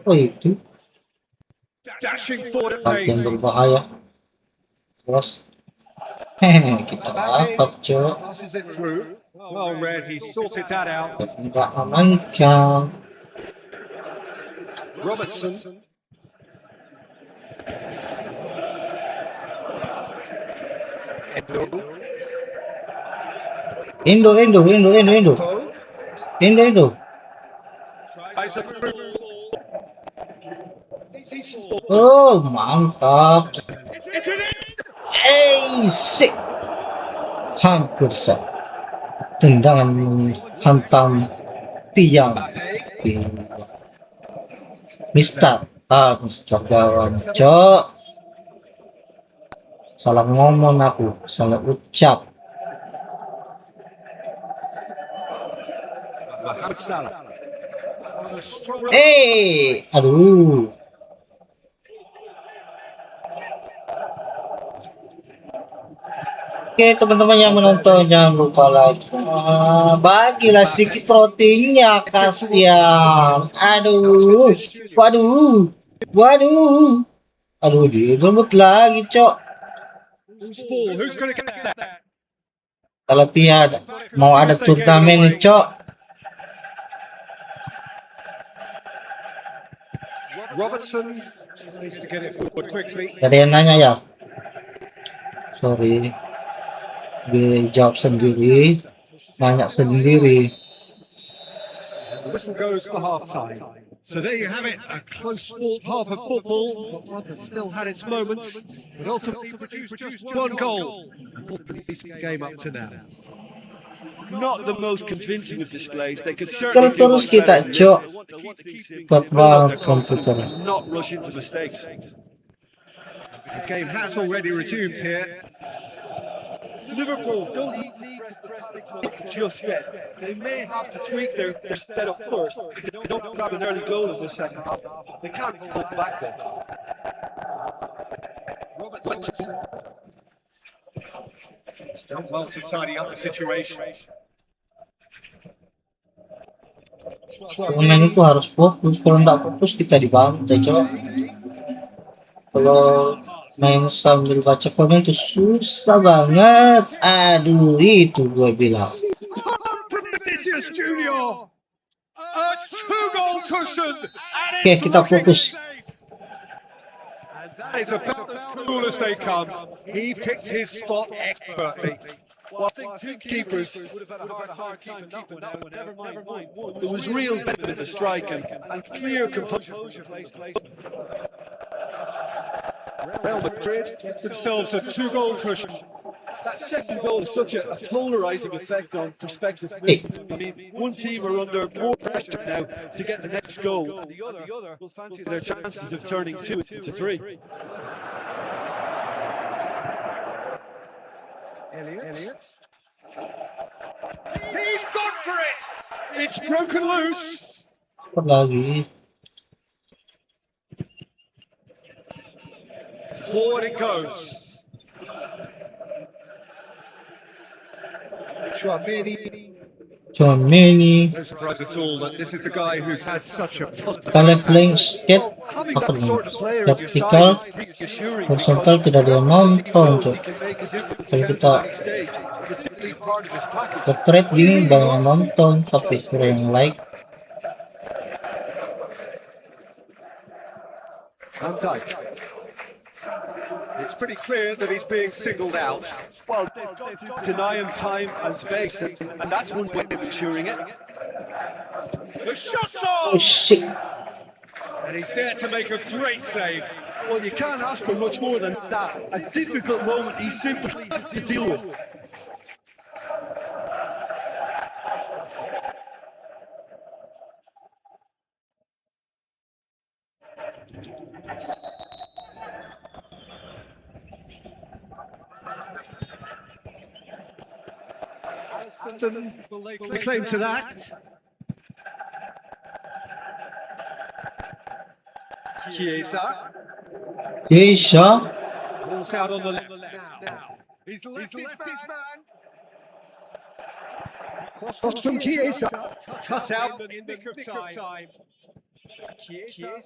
Oh itu Dashing forward at bagian pace. berbahaya. Terus kita dapat Cok. Passes it through. Well read, he sorted that out. Nggak amankan. Robertson. Indo. Tries it through. Oh, mantap. Is it in? Sik. Hampir sah. Tendangan hantam tiang. Mister gawang Cok. Salah ngomong aku, salah ucap. Mohamed Salah. Aduh. Oke, teman-teman yang menonton jangan lupa like. Bagilah sedikit rotinya, kasihan. Aduh, waduh, waduh, aduh, direbut lagi, cok. Who's ball? Who's going to get that? Kita latihan, mau ada turnamen nih, cok. Robertson needs to get it forward quickly. Ada yang nanya ya? Sorry, dijawab sendiri, nanya sendiri. And the whistle goes for half time. So there you have it, a close fought half of football, but one that still had its moments, but ultimately produced just one goal. And what the game up to now? Not the most convincing of displays. They could certainly do Terus much kita, better. cok. Build Football their komputer. confidence, not rush into mistakes. The game has already resumed here. Liverpool don't need to press the clock just yet. They may have to tweak their setup first. If they don't grab an early goal in the second half, they can't hold back then. Robertson still well to tidy up the situation. Pemain itu harus fokus, kalau nggak fokus kita dibantai, cok. Kalau main sambil baca komen itu susah banget. Aduh, itu gue bilang. Vinicius Junior, a two-goal cushion, and Oke, it's kita looking fokus. safe. And that is about as cool as they come. He picked his spot expertly. Well, I think two keepers would have had a hard time keeping that one out. Never mind one. There was real depth in the strike and clear composure. Real Madrid get themselves a two-goal cushion. That second goal is such a polarizing effect on perspective wins. I mean, one team are under more pressure now to get the next goal, and the other will fancy their chances of turning two into three. Elliot. He's gone for it! It's broken loose! Apa lagi? Forward it goes. Chouameni. No surprise at all that this is the guy who's had such a positive Kita lihat playing impact. skate. Having Apa that namanya? sort of player at your Vertikal. side is reassuring Horizontal because tidak ada yang nonton, he knows cok. he can make his influence Kalau count kita on any stage. It's simply part of his package. portrait gini banyak yang nonton, tapi kurang yang like. Van Dijk. It's pretty clear that he's being singled out. Well, they've got to deny him time and space, and that's one way of ensuring it. The shot's Oh on! shit. And he's there to make a great save. Well, you can't ask for much more than that. A difficult moment he simply had to deal with. The claim to that. Chiesa. Keisha. Ball's out on the left now. He's left his man. Cross from Chiesa. Cut out in the nick of time. Chiesa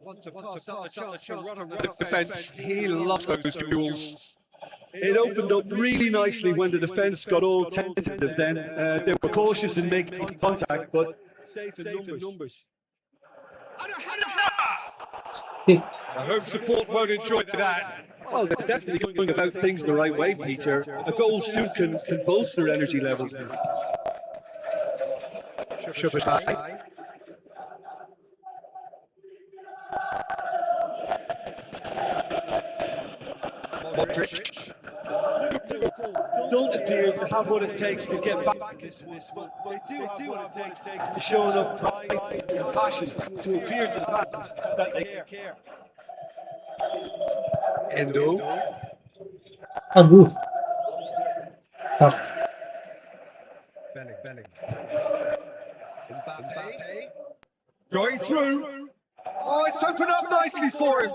wants to pass up the chance to run around the defence. He loves those duels. It opened up really nicely when the defence got all tentative then. They were cautious in making contact, but safe in numbers. Hit. The home support won't enjoy that. Well, they're definitely going about things the right way, Peter. A goal soon can bolster energy levels now. Shabbat. Modric. Don't appear to have what it takes to get back to this list, but they do have what it takes to show enough pride and passion to appear to the fans that they care. Endo. Aduh. Tak. Belling. Mbappe. Going through. Oh, it's opened up nicely for him.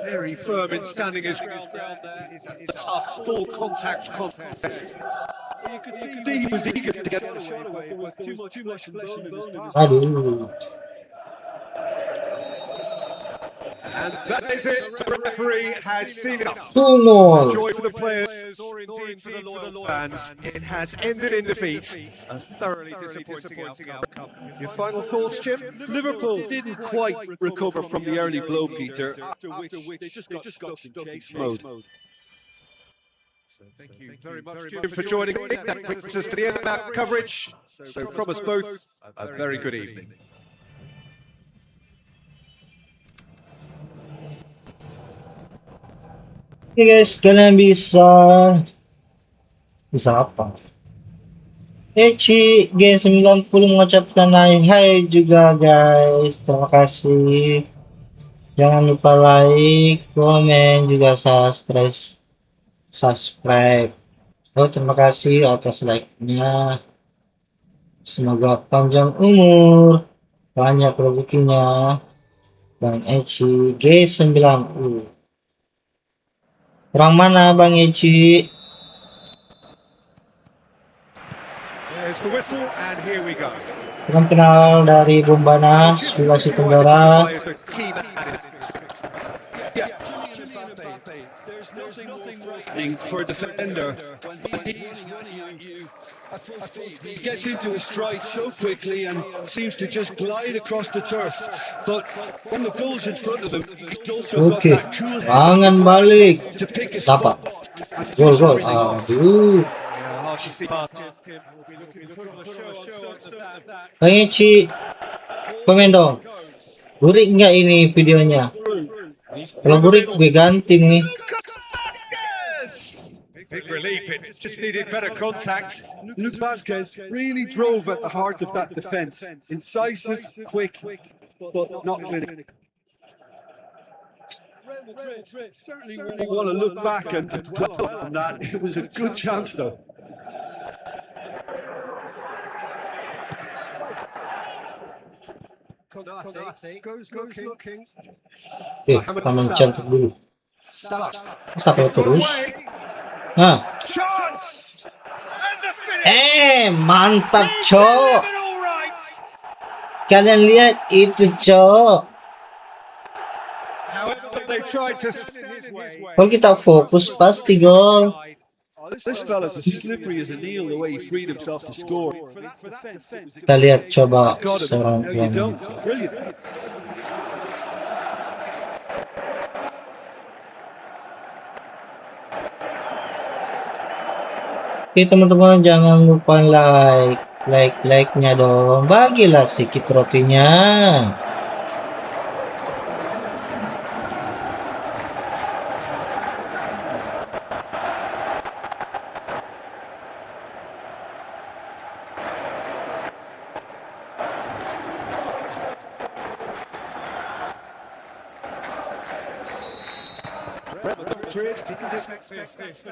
Very firm in standing his ground there. It's a tough full contact contest. You could see he was eager to get the shot away, but there was too much flesh and bone in his past. Aduh. And that is it. The referee has seen enough. 2-0. Joy for the players, or indeed for the loyal fans. It has ended in defeat. A thoroughly disappointing outcome. Your final thoughts, Jim? Liverpool didn't quite recover from the early blow, Peter, after which they just got stuck in chase mode. Thank you very much, Jim, for joining me. That brings us to the end of our coverage. So from us both, a very good evening. Oke guys, kalian bisa apa? Eci G90 mengucapkan hai juga guys. Terima kasih. Jangan lupa like, komen, juga subscribe. Oh, terima kasih atas like-nya. Semoga panjang umur, banyak rezekinya. Bang Eci G90. Orang mana Bang Eci? There's the whistle, and here we go. Salam kenal dari Bombanas, Sulawesi Tenggara. There's nothing frightening for a defender when he's running at you at full speed. He gets into his stride so quickly and seems to just glide across the turf. But when the goal's in front of him, he's also got that cool tangan balik. to pick a Dapat. spot. Gol. Aduh. Bang Eci, komen dong. Burik nggak ini videonya? Kalau burik gue ganti nih. Big relief, it just needed better contact. Lucas Vazquez really drove at the heart of that defence. Incisive, quick, but not clinical. Real Madrid certainly want to look back and dwell on that. It was a good chance though. Goes looking. Taman cantik dulu. Masa terus? Nah. Chance! And the finish! Mantap, Cok. Kalian lihat itu, Cok. Kalau kita fokus pasti gol. This fella's as slippery as an eel the way he freed himself to score. Kita lihat coba seorang No, you don't. Brilliant. Oke teman-teman, jangan lupa like-nya dong. Bagilah sedikit rotinya.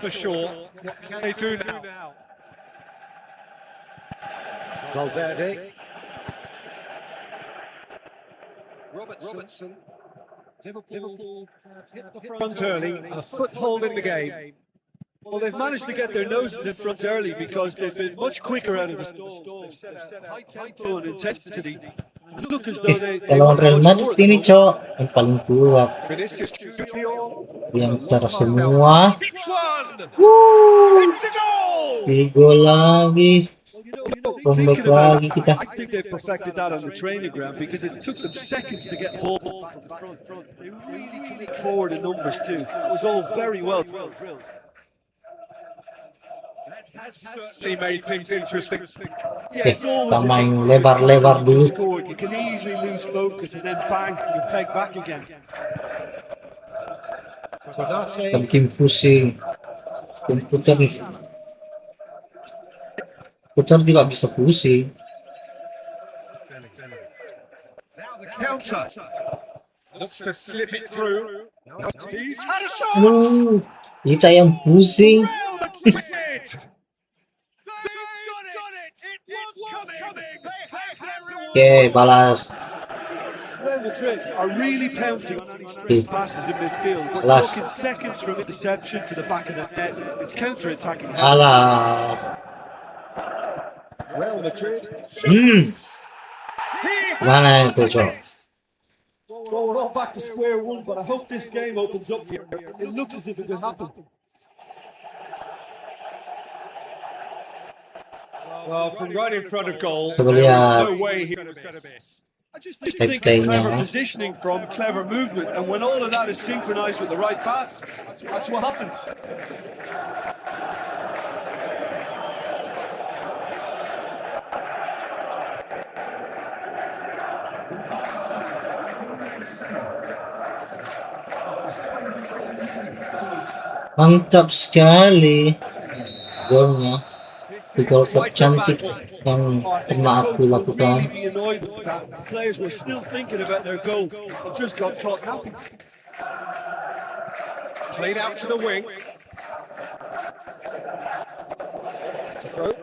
For sure. What can they do now? Valverde. Robertson. Liverpool hit the front Early, a foothold in the game. Well, they've managed to get their noses in front early because they've been much quicker out of the stalls. They've set a high tempo and intensity. Look as though they Kalau Real Madrid ini, Cok, yang paling kuat. Vinicius Junior. Yang cara semua. Hits one! Wuh, It's a goal! 3 lagi. Comeback lagi kita. I think they've perfected that on the training ground because it took them seconds to get ball back to front. They really clicked forward in numbers too. It was all very well drilled. Certainly made things interesting. Yeah, it's always Sama yang lebar-lebar dulu. scored. You can easily lose focus and then bang, you peg back again. Bikin pusing. Komputer nih. Komputer juga bisa pusing. Counter. Looks to slip it through. He's had a shot! Aduh, kita yang pusing. They've done it! It was coming! They have Oke, balas. Real Real Madrid are really pouncing on any stretch passes in midfield. We're Alas. talking seconds from interception to the back of the net. It's counter-attacking. Alas. Real Madrid. Mana itu, Cok? Well, we're all back to square one, but I hope this game opens up for you. It looks as if it could happen. Well, from right in front of goal, Coba there lihat. was no way he was going to miss. I just think it's clever Teng-tengnya. positioning from clever movement, and when all of that is synchronized with the right pass, that's what happens. Mantap sekali golnya. Tiga gol cantik yang Oh, I think pernah the aku coach will lakukan. really be annoyed with that. The players were still thinking about their goal, but just got caught napping. Played out to the wing. It's a throw.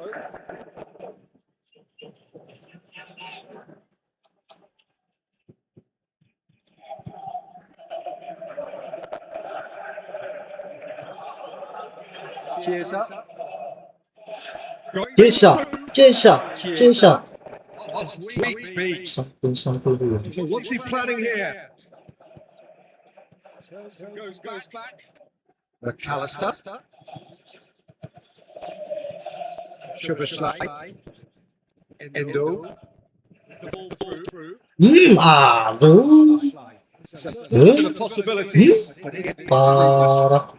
Cheers up. Cesa. Oh, sweet beat. Sampul dulu. So what's he planning here? Turns and goes back. McAllister. Shubaslai. Endo. The ball through. Aduh. To the possibilities. But he gets Parah.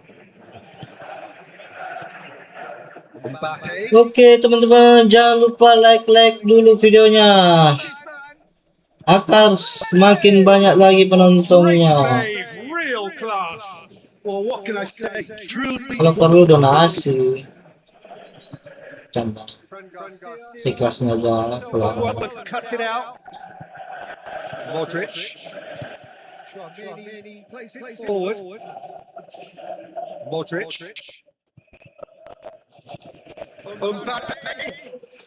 Mbappe. Oke teman-teman, jangan lupa like dulu videonya agar semakin banyak lagi Great penontonnya. save, real class. Well, what can I say? Truly. Kalau perlu donasi, canda. Seikhlasnya aja. Well, cuts it out. Modric. Plays it forward. Modric. Mbappe.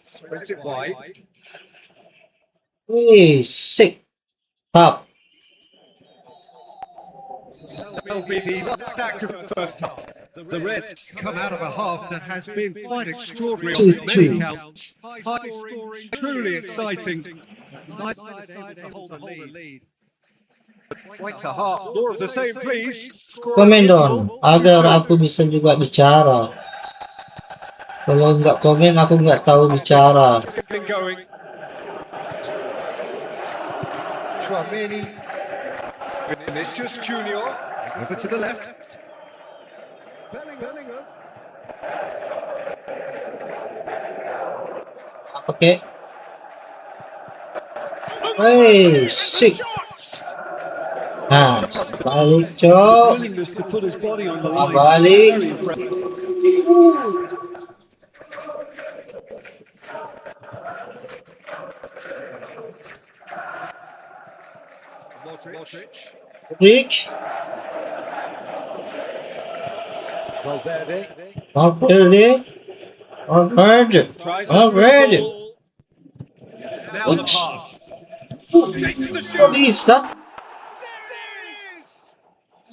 Spreads it wide. Sick. Top. Will be the last act of the first half. The Reds come out of a half that has been quite extraordinary on many counts. High scoring, truly exciting. Neither side able to hold the lead. Wait a half. More of the same, please. Komen dong, agar aku bisa juga bicara. Kalau nggak komen, aku nggak tahu bicara. It's been going. Tchouaméni. Vinicius Junior. Over to the left. Bellingham. Oke. Hey, sick. Nah, balik cok. Willingness to put his body on the line. Balik. Very impressive. Modric. Rich. Valverde. Valverde. Tries Valverde. Now the pass. Takes the Kok shoot. bisa?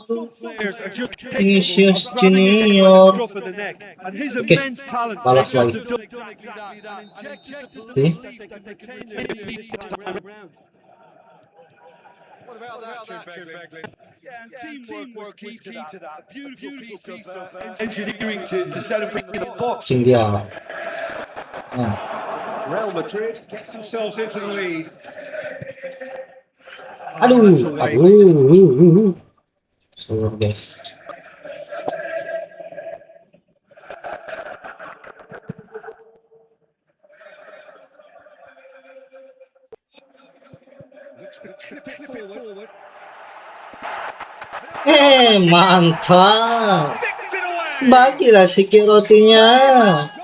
Some players are just Vinicius capable of grabbing it by the Junior. scruff of the neck, and his Okay. immense talent Balas may just lagi. have done exactly that. And injected the See? belief that they can retain their lead this time around. What about that, Jim Begley? Yeah, and teamwork was key to that. A beautiful piece of engineering to set up in the box. Sing dia. Nah, Real Madrid gets Themselves into the lead. aduh. So guys. Looks to clip it forward. Mantap. Sticks it away. Bagilah sikit rotinya.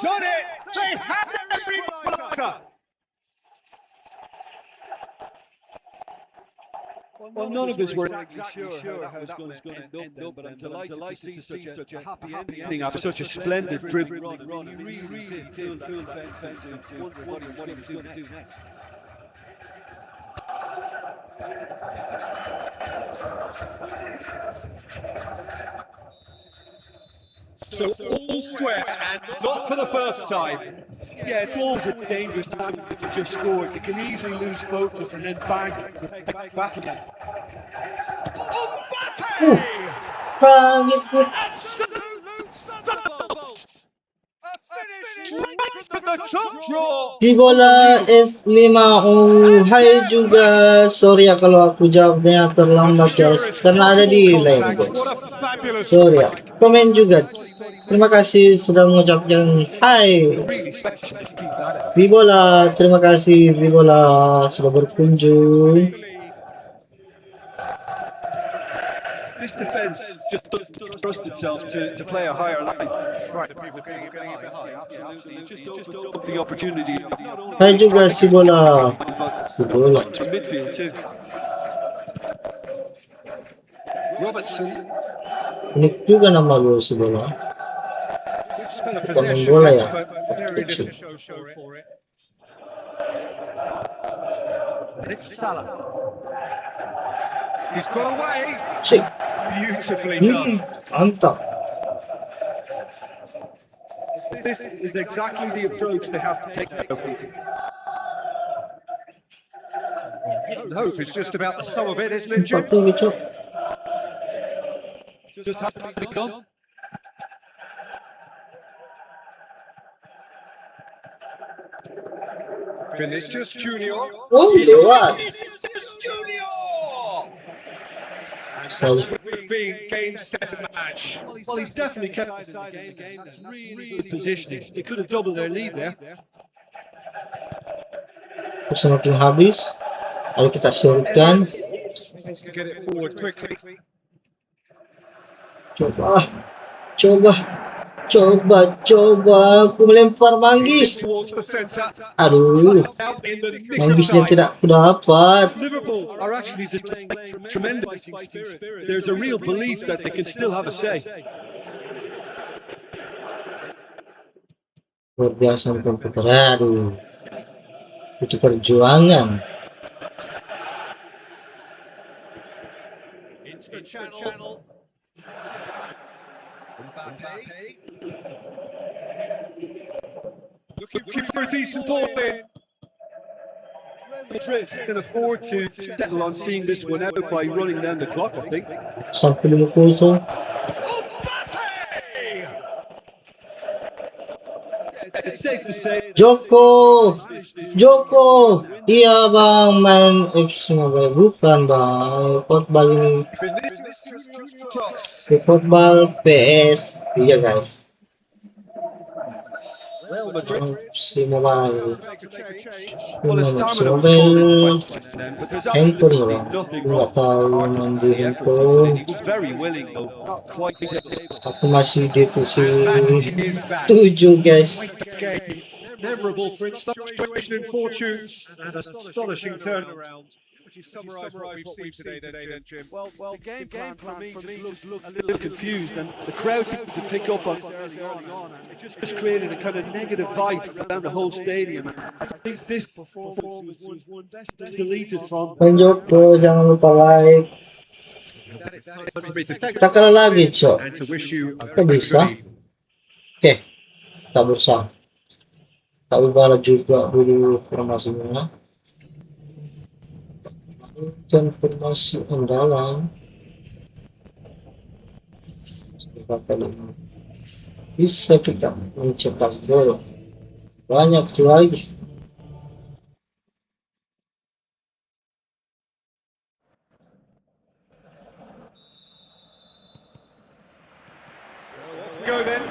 Done it. They have every butter. Well, none of us were exactly sure how it was going to end up, but I'm delighted to see such a happy ending after such a splendid dribbling run. He really did feel that sense and wondered what he was going to do next. So all square, and not for the first time. Yeah, it's always a dangerous time to just score. You can easily lose focus and then bang, back again. Pangit po. Absolute thunderbolt. A finish right from the top draw. Si bola S5 hai juga. Sorry ya kalau aku jawabnya terlambat guys, karena ada di line guys. What a fabulous Sorry ya. Komen juga. Terima kasih sudah mengucapkan hai. Really special to keep that up. Si bola, terima kasih Si bola sudah berkunjung. This defence just doesn't trust itself to play a higher line. Frightened people getting behind. Absolutely, it just opens up the opportunity. Hai juga Si bola. Si bola. To midfield too. Robertson. Unik juga nama lu Si bola. Good spell of Pemain possession, bola ya. but very little show for it. And it's Salah. He's got away. Cik. Beautifully done. Mantap. This is exactly the approach they have to take now, Peter. Hope is just about the sum of it, isn't it, Jim? Satu gitu. Just has to be done. Vinicius Junior. Oh, lewat. Vinicius Junior. Sorry. Being game, set, and match. Well, he's definitely kept the side in the game. That's really good positioning. They could have doubled their lead there. Semakin habis. Ayo kita surutkan. Needs to get it forward quickly. Coba. Aku melempar Manggis. Towards the centre. Aduh. Out in the nick of Manggisnya time. tidak dapat. Liverpool are actually displaying tremendous spirit. There's a real belief that they can still have a say. Luar biasa komputer. Aduh. Itu perjuangan. Into the channel. Mbappe. Looking for a decent ball in. Madrid can afford to settle on seeing this one out by running down the clock, I think. Sampai 50. It's safe to say Joko. Iya bang, main FC Mobile. Bukan bang. Efotbal ini. Efotbal PS. Iya guys. FC Mobile. well, his FC stamina was called into Mobile. question then, but there's Handphone ya absolutely bang. nothing Nggak wrong tahu main di with the effort he put in. handphone. He was very willing, though, not quite able. Aku masih divisi 7 guys. Game. Memorable for its fluctuation in fortunes and astonishing turnaround. Would you summarise what we've seen today, then, Jim? Well, the game plan for me just looked a little confused, and the crowd seemed to pick up on it early on, and it just created a kind of negative vibe around the whole stadium. I think this performance was best deleted from. Bang Joko, jangan lupa like. It's time for me to take Kita kalah lagi, Cok. and to wish you a Kok very bisa? good evening. Oke, kita bersama. Kita ubah juga dulu formasinya. Dan formasi andalan. Bisa kita mencetak gol. Banyak lagi. Go then.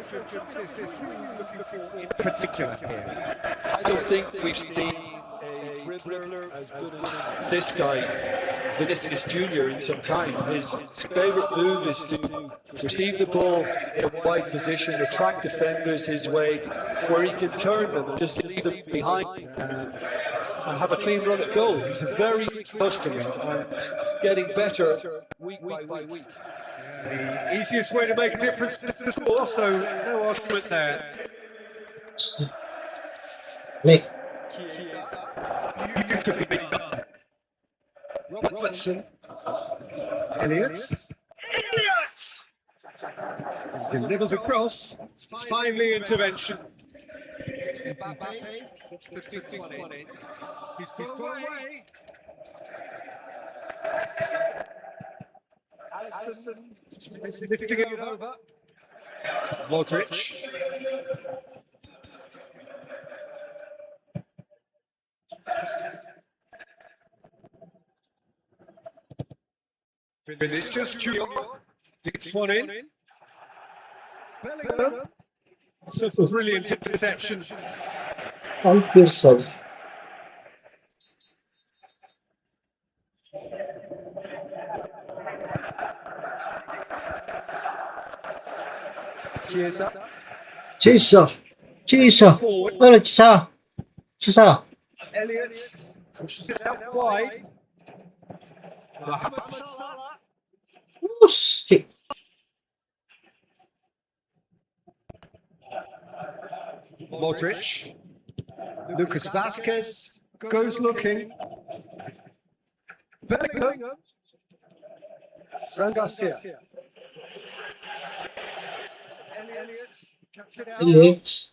Who are you looking for in particular here? I don't think we've seen a dribbler as good as this guy, Vinicius Junior, in some time. His favourite move is to receive the ball in a wide position, attract defenders his way, where he can turn them and just leave them behind and have a clean run at goal. He's a very good customer and getting better week by week. The easiest way to make a difference is to score, so no argument there. Nih, Beautifully done. Robertson. Elliott. Delivers across. Timely intervention. He's got away. Alisson is lifting it over. Modric. Vinicius Junior dips one in. Bellingham. It's a brilliant interception. Hampir saja. Chiesa. Cisa. Cisa. Olha, Cisa. Cisa. Elliott pushes it out wide. Mohamed Salah. Shit. Modric. Lucas Vasquez goes looking. Bellingham. Fran Garcia. Elliott. Captured out. Elliot.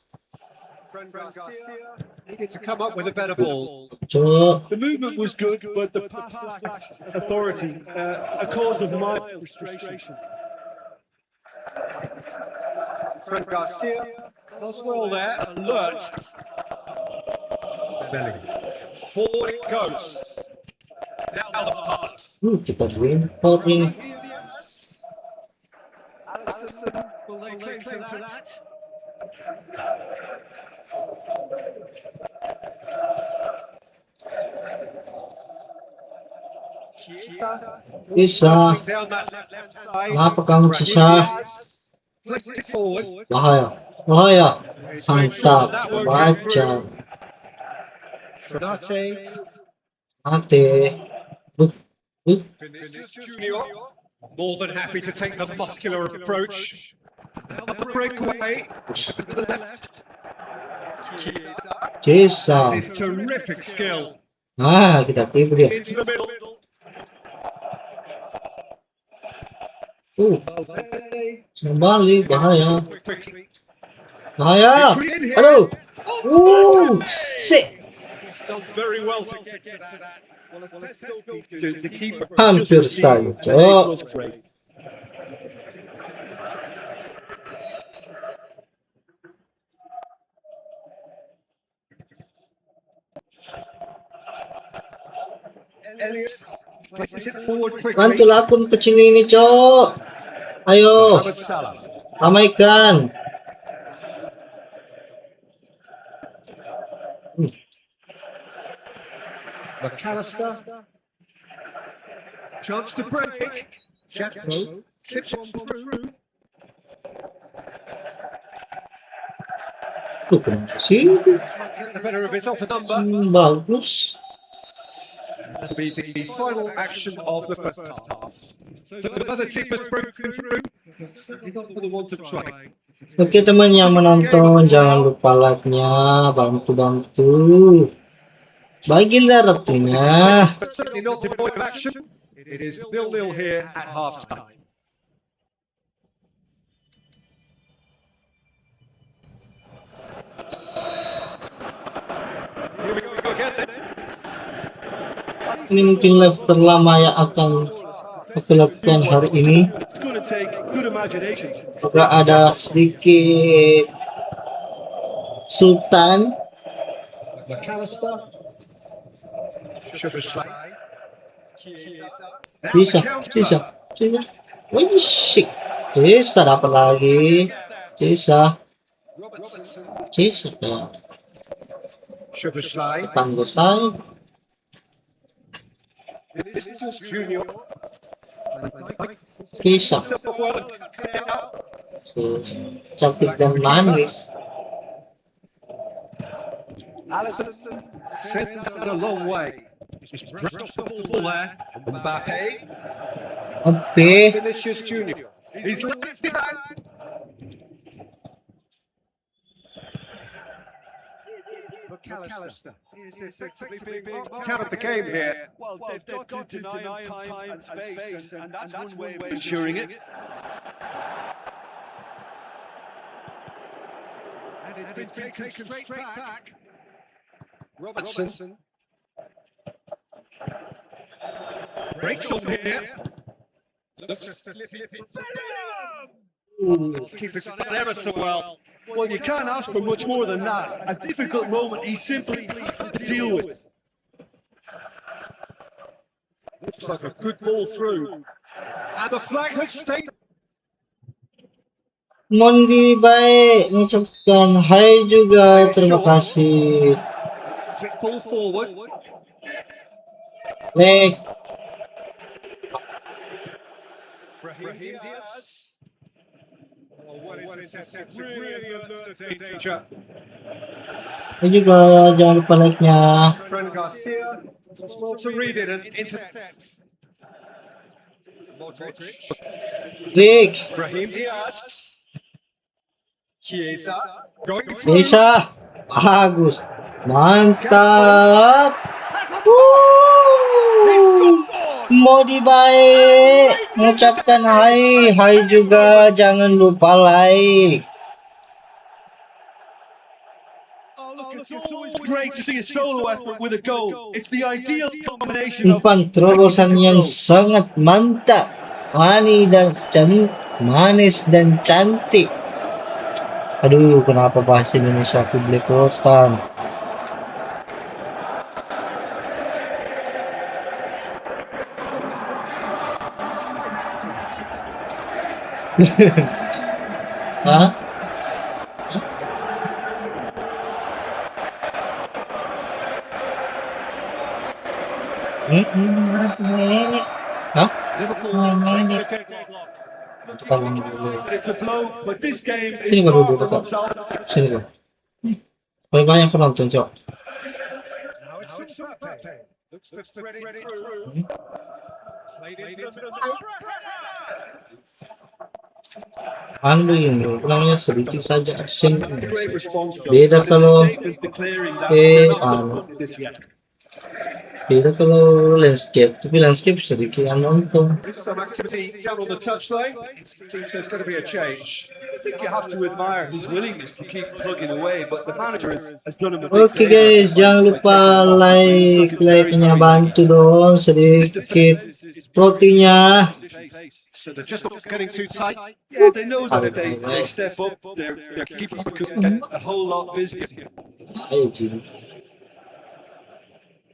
Fran Garcia needed to come up with a better ball. Cok. The movement was good, but the pass lacked authority, a cause of mild frustration. Fran Garcia does well there, alert. Bellingham. Forward it goes. Now the pass. Kita win for ini. Alisson will lay claim to that. Cisa. Down that left side. Kenapa kamu Cisa? Flips it forward. Bahaya. Bahaya. Mantap. Baca. Konate. Mate. Vinicius Junior. More than happy to take the muscular approach. Now the breakaway to the left. Cisa. His terrific skill Kita tipu dia. into the middle. Kembali. Bahaya. Quickly. Bahaya. Aduh. Shit. He's done very well to get to that. Well, The keeper Hampir just saja, received, and it Cok. was great. Elliott plays it forward quickly. Mantul akun kecil ini, Cok. Ayo. Mohamed Salah. Ramaikan. McAllister. Chance to break. Jackpo clips on through. Tuh, kenapa sih? Get the better of his upper number. Bagus. That'll be the final action of the first half. So the other team has broken through. Certainly not for the want of trying. Oke teman yang menonton, jangan lupa like-nya, bantu-bantu. Bagilah retunya. But certainly not devoid of action. It is 0-0 here at half time. Here we go again then. Ini mungkin live terlama yang akan aku lakukan hari ini. It's going to take good imagination. Juga ada sedikit Sultan. McAllister. Bisa. Wih, shit. Bisa dapat lagi. Bisa. Tangguh saya. Junior. Bisa. Cantik dan manis. Alisson sends that a long way. Just drops the ball there. Mbappe. Oke. Vinicius Junior. He's left it back. McAllister is effectively being knocked out of the game here. Well, they've got to deny him time and space, and that's one way of ensuring it. And it's been taken straight back. Robertson. Breaks on here. Looks to slip it. Keeper's done ever so well. Well, you can't ask for much more than that. A difficult moment he simply had to deal with. Looks like a good ball through. And the flag has stayed. Mondi baik mengucapkan hai juga, terima kasih. Quick ball forward. Baik, Brahim Diaz. Oh, well intercepted. Really alert the danger. hai juga, jangan lupa like-nya. Fran Garcia. Small to read it and intercept. Modric. Rick, Brahim Diaz. Chiesa. Going through. bisa, bagus, mantap. Mondi baik mengucapkan hai juga, jangan lupa like. It's always great to see a solo effort with a goal. It's the ideal combination of Umpan terobosan yang sangat mantap, manis dan cantik. Aduh, kenapa bahasa Indonesia aku belepotan? Hah? Hah? Liverpool. it's a blow, but this game Sini is gua far duduk from dekat. absolute. Sini gua. Paling banyak penonton, Cok. Now it's Mbappe. Looks to spread it through. Played into the middle. Anu ini, ulangnya sedikit saja asin. Great response though. Beda But it's a kalau statement declaring that eh, they're not anu. done with this yet. Beda kalau landscape, tapi landscape sedikit nonton. There's some activity down on the touchline. It seems there's going to be a change. I think you have to admire his willingness to keep plugging away, but the manager has done him a big Oke favor guys, jangan by lupa taking him off. He's looking very, like-nya, very bantu good. dong This sedikit defense is rotinya. So they're just not getting too tight. Yeah, they know that if they step up, their keeper could get a whole lot busier. Ayo Jim.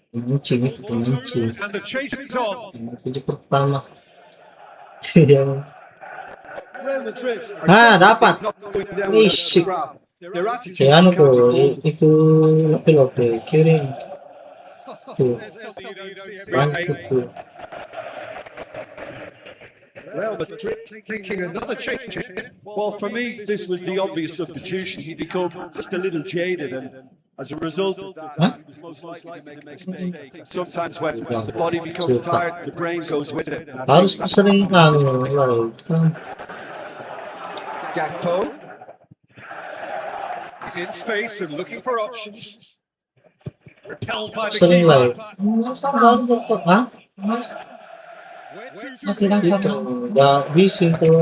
Mancing itu mancing. And the chase is on. Tujuh pertama. Yang Real Madrid dapat. not going down Wih, with shit. a scrap. Their attitude Ya just anu can't tuh, be faulted. itu lope kirim. Tuh, There's something you don't see every bantu day. tuh. Real Madrid thinking another change. Well, for me, this was the obvious substitution. He become just a little jaded, and as a result of that, Huh? he was most likely to make a mistake. Sometimes when the body becomes tired, the brain goes with it. And I Harus think sering lalu. Gakpo, He's in space and looking for options. Repelled by the Sering lalu. keeper. Hah? Where to Masih lang Itu siya. udah bising tuh.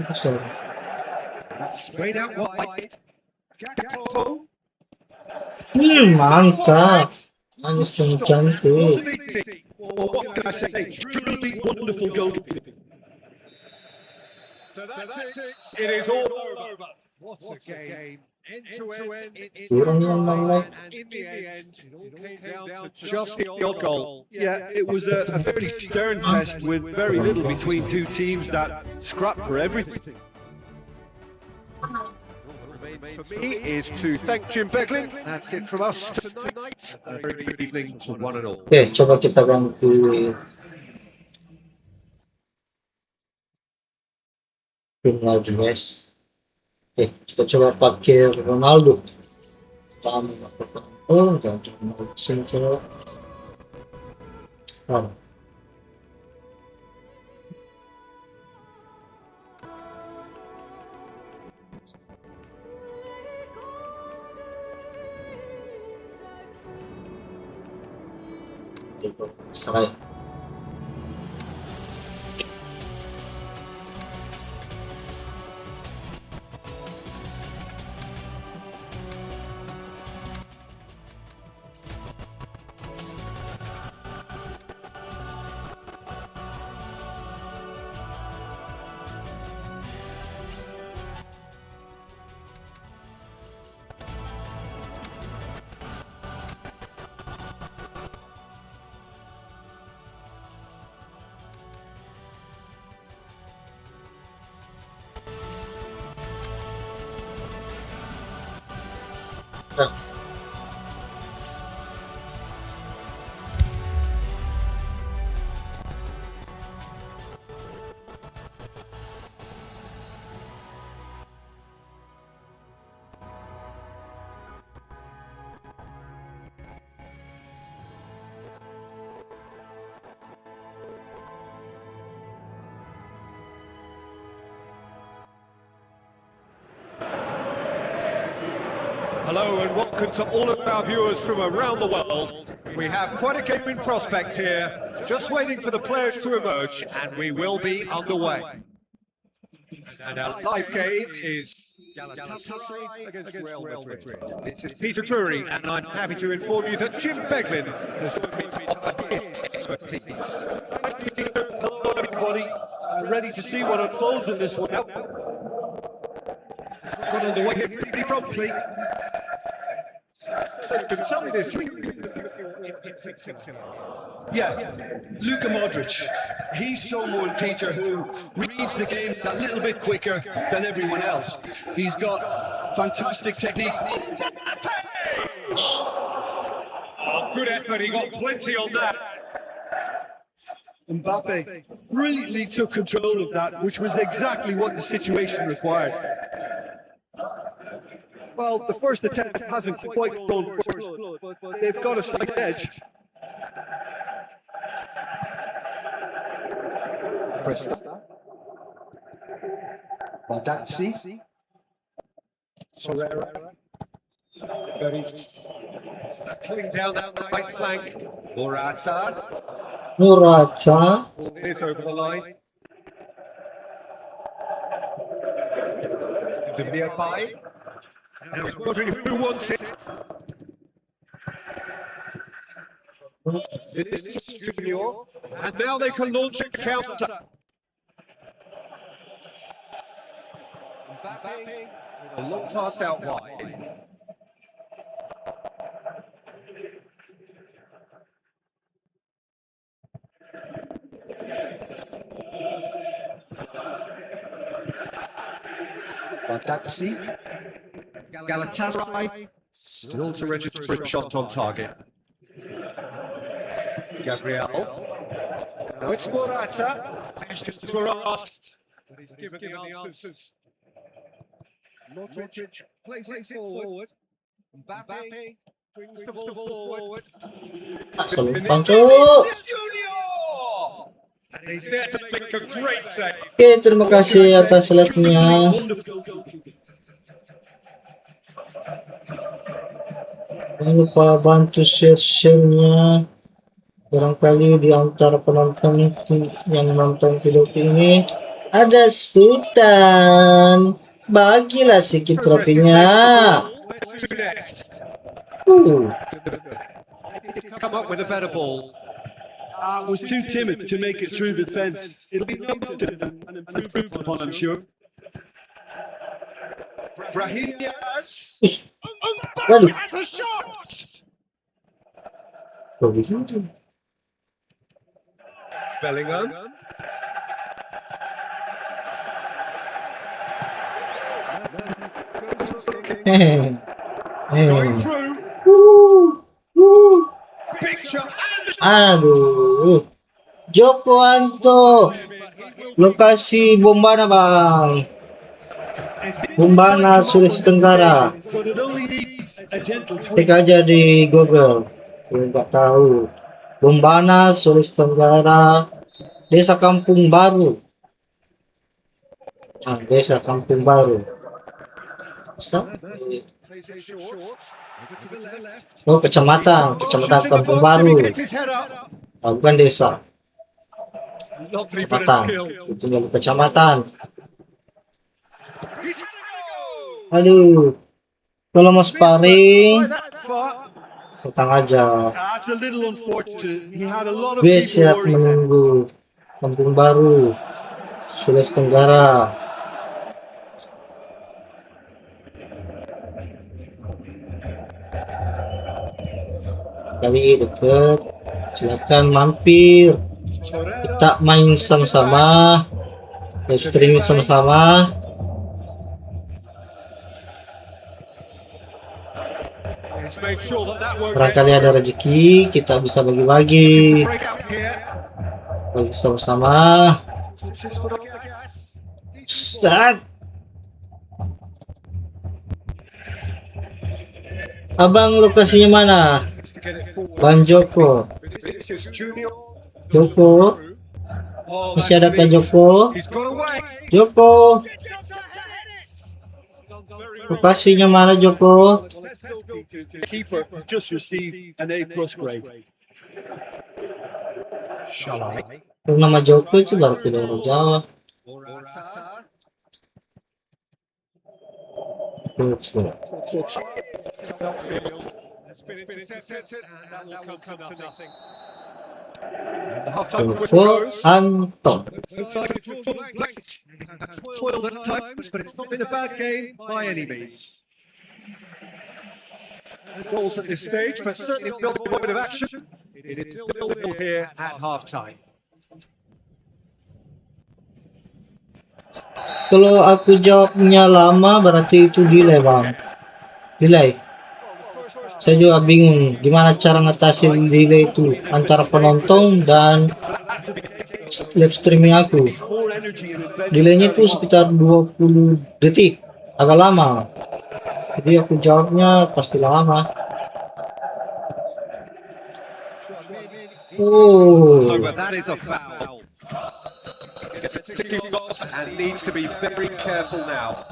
Itu sorry. That's sprayed out wide. Gakpo. Mantap. Manis dan cantik. Wasn't easy. well, what can I say? Truly wonderful goalkeeping. So that's it. It is all over. What a game. End to end. Kurang yang namanya. And in the end, it all came down to just the odd goal. Yeah, it was a very stern test with very little between two teams that scrapped for everything. For me is to thank Jim Beglin. That's it from us tonight. A very good evening to one and all. Oke, coba kita ganti tim lagi guys. Oke, kita coba pakai Ronaldo. Jangan Ronaldo sini coba. Serai. Hello and welcome to all of our viewers from around the world. We have quite a game in prospect here, just waiting for the players to emerge, and we will be underway. And our live game is Galatasaray against Real Madrid. This is ps3, and I'm happy to inform you that Jim Beglin has joined me to offer his expertise. Hello, everybody. Ready to see what unfolds in this one. Got on the way here pretty promptly. So, tell me this. Yeah, Luka Modric. He's someone, Peter, who reads the game a little bit quicker than everyone else. He's got fantastic technique. Oh, good effort. He got plenty on that. Mbappe brilliantly took control of that, which was exactly what the situation required. Well, the first attempt hasn't quite gone first, but they've got a slight edge. Cresta. Baldacci. Sorrera. Beris. Cutting down that right flank. Morata. Morata. It is over the line. Demirbay. Now it's Modric who wants it. Vinicius Junior. And now they can launch a counter. Mbappe with a long pass out wide. Baldacci. Galatasaray still to register a shot on target. Gabriel. Now it's Morata. Questions were asked, but he's given the answers. Modric plays it forward. Mbappe brings the ball forward. Vinicius Junior! And he's there to make a great save. Oke, terima kasih atas like-nya. Jangan lupa bantu share-nya. Barangkali di antara penonton yang nonton video ini ada Sultan. Bagilah sedikit trofinya. Come up with a better ball. Was too timid to make it through the fence. It'll be noted and improved upon, I'm sure. Brahim Diaz. Waduh. Has a shot. Kok begitu? Bellingham. Going through. Big shot. Aduh. Joko Anto. Lokasi Bombana, Bang. Bombana, Sulawesi Tenggara. But it only needs a gentle Cek tweak. aja di Google. Nggak tahu. Bombana, Sulawesi Tenggara. Desa Kampung Baru. Nah, Desa Kampung Baru. So, Plays it short. Over to the left. oh, kecamatan Kampung Baru. Gets his head up. Ah, bukan desa. Lovely bit of Kecamatan. skill. Itu jadi kecamatan. He's had a go. Aduh. Kalau mau sparring, By that far. utang aja. That's a little unfortunate. He had a lot of Gue people siap worried. menunggu. Kampung Baru, Sulawesi Tenggara. Kali deket, silakan mampir. Kita main sama-sama, live streaming sama-sama. He's made sure that won't get Barangkali ada rezeki, kita bisa bagi-bagi, break out here. bagi sama-sama. Puts his foot on the gas. Set. Abang lokasinya mana? Needs to get it forward. Bang Joko. Vinicius Junior. Joko. Oh, Masih that's ada Kak big. Joko? He's got away. Joko. He's done very well. Lokasinya mana Joko? Keeper has just received an A+ grade. Shall I? Kung nama Joko itu baru tidak jawab. Morata. Joko. Outfield. It's been intercepted, and that will come to nothing. And the half-time whistle Joko goes. Anton. Toiled at times, but it's not been a bad game by any means. No goals at this stage, but certainly a bit of action. It is 0-0 here at half-time. Kalau aku jawabnya lama berarti itu delay bang. Delay. Saya juga bingung gimana cara ngatasin delay itu antara penonton dan live streaming aku. Delaynya itu sekitar 20 detik, agak lama. Jadi aku jawabnya pasti lama. Oh, Over, that is a foul. Gets it to kick off and needs to be very careful now.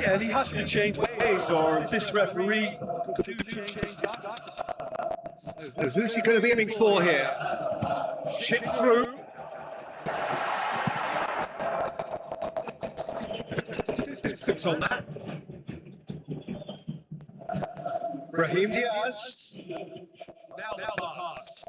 Yeah, and he has to change ways, or this referee could change his stats. Who's he going to be aiming for here? Chip through. Distance on that. Brahim Diaz. Now the pass.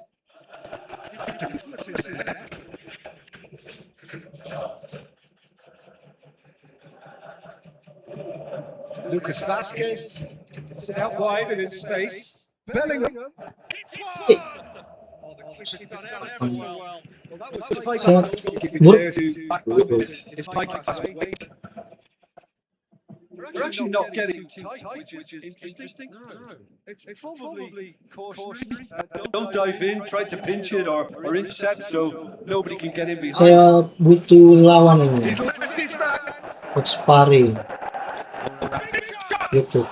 Lucas Vasquez. Gets it out wide and in space. Bellingham. Hits one! Oh, the keeper's done ever so well. Well, that was high Sangat class goalkeeping buruk. there to back up his high class weight. They're actually not getting too tight, which is interesting. No. It's probably cautionary. Don't dive in, try to pinch it or intercept so nobody can get in behind. saya butuh lawan ini. He's left his man. Buat sparring. YouTube.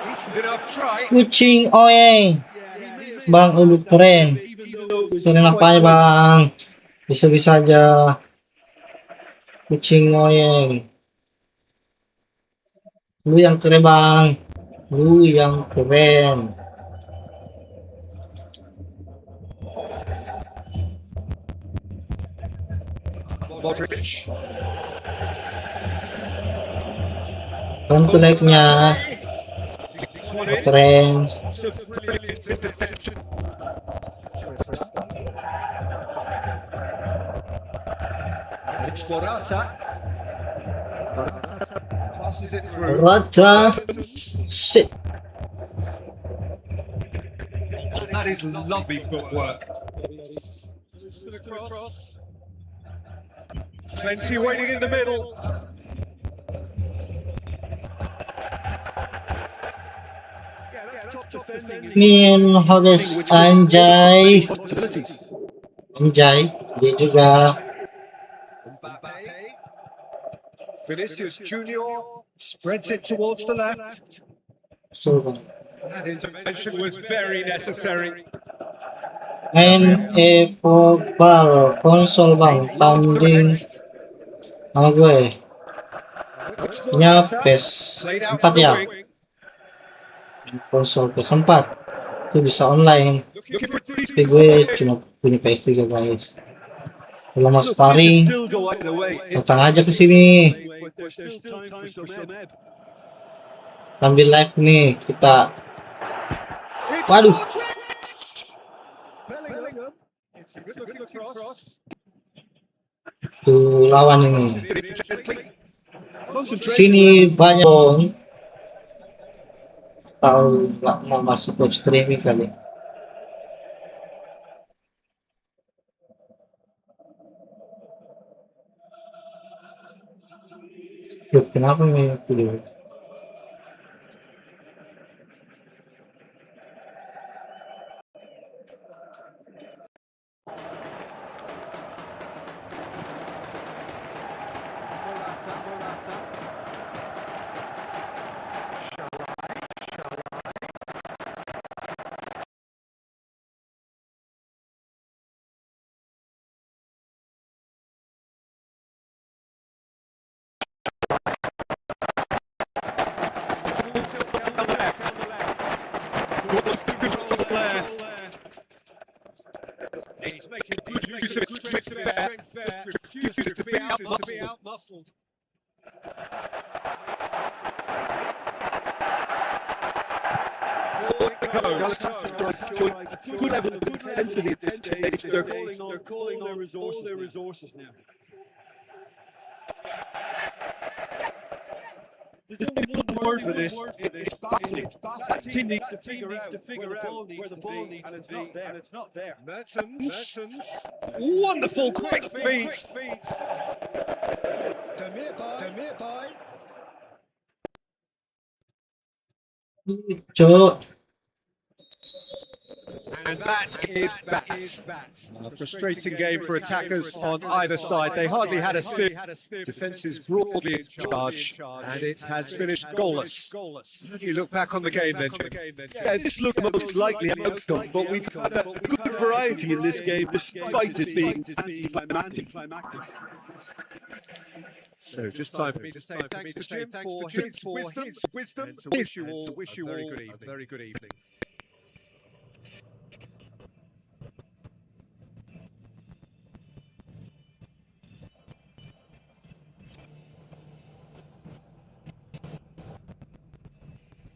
Decent enough try. Kucing oyeng. Bang Ulu keren. Keren apanya bang? Bisa-bisa aja. Kucing oyeng. Lu yang keren bang. Lu yang keren. Modric. Bantu like-nya. This one in. Keren. It's a brilliant interception. It's Morata. Morata passes it through. Rata. Sit. Oh, that is lovely footwork. Goes to the cross. Plenty waiting in the middle. Yeah, that's top defending. Min harus anjay. Possibilities. Anjay. Dia juga. Mbappe. Vinicius Junior spreads it towards the left. So, bang. That intervention was very necessary. Main efotbal konsol bang, tanding sama gue nya Played out PS4 to the ya, wing. konsol PS4 itu bisa online, Looking for these tapi gue cuma punya PS3 guys. Kalau mau Look, this sparring can still go either way. datang aja ke sini But there's still time for some ebb. sambil live nih kita. It's Waduh. Modric. Bellingham. It's a good looking cross. Tuh lawan ini Gently. sini banyak dong, tahu nggak mau masuk web streaming kali. Loh, kenapa nih video? be out-muscled. Good level of intensity at this stage. They're calling their resources now. There's only one word for this. It's baffling. That team needs to figure out where the ball needs to be, and it's not there. Mertens. Wonderful quick feet. Demir. Cuk. And that is that. A frustrating game for attackers on either side. They hardly had a sniff. Defence is broadly in charge, and it has finished goalless. How do you look back on the game then, Jim? Yeah, this looked the most likely outcome, but we've had a good variety in this game, despite it being anticlimactic. So just time for me to say thanks to Jim for his wisdom, and to wish you all a very good evening.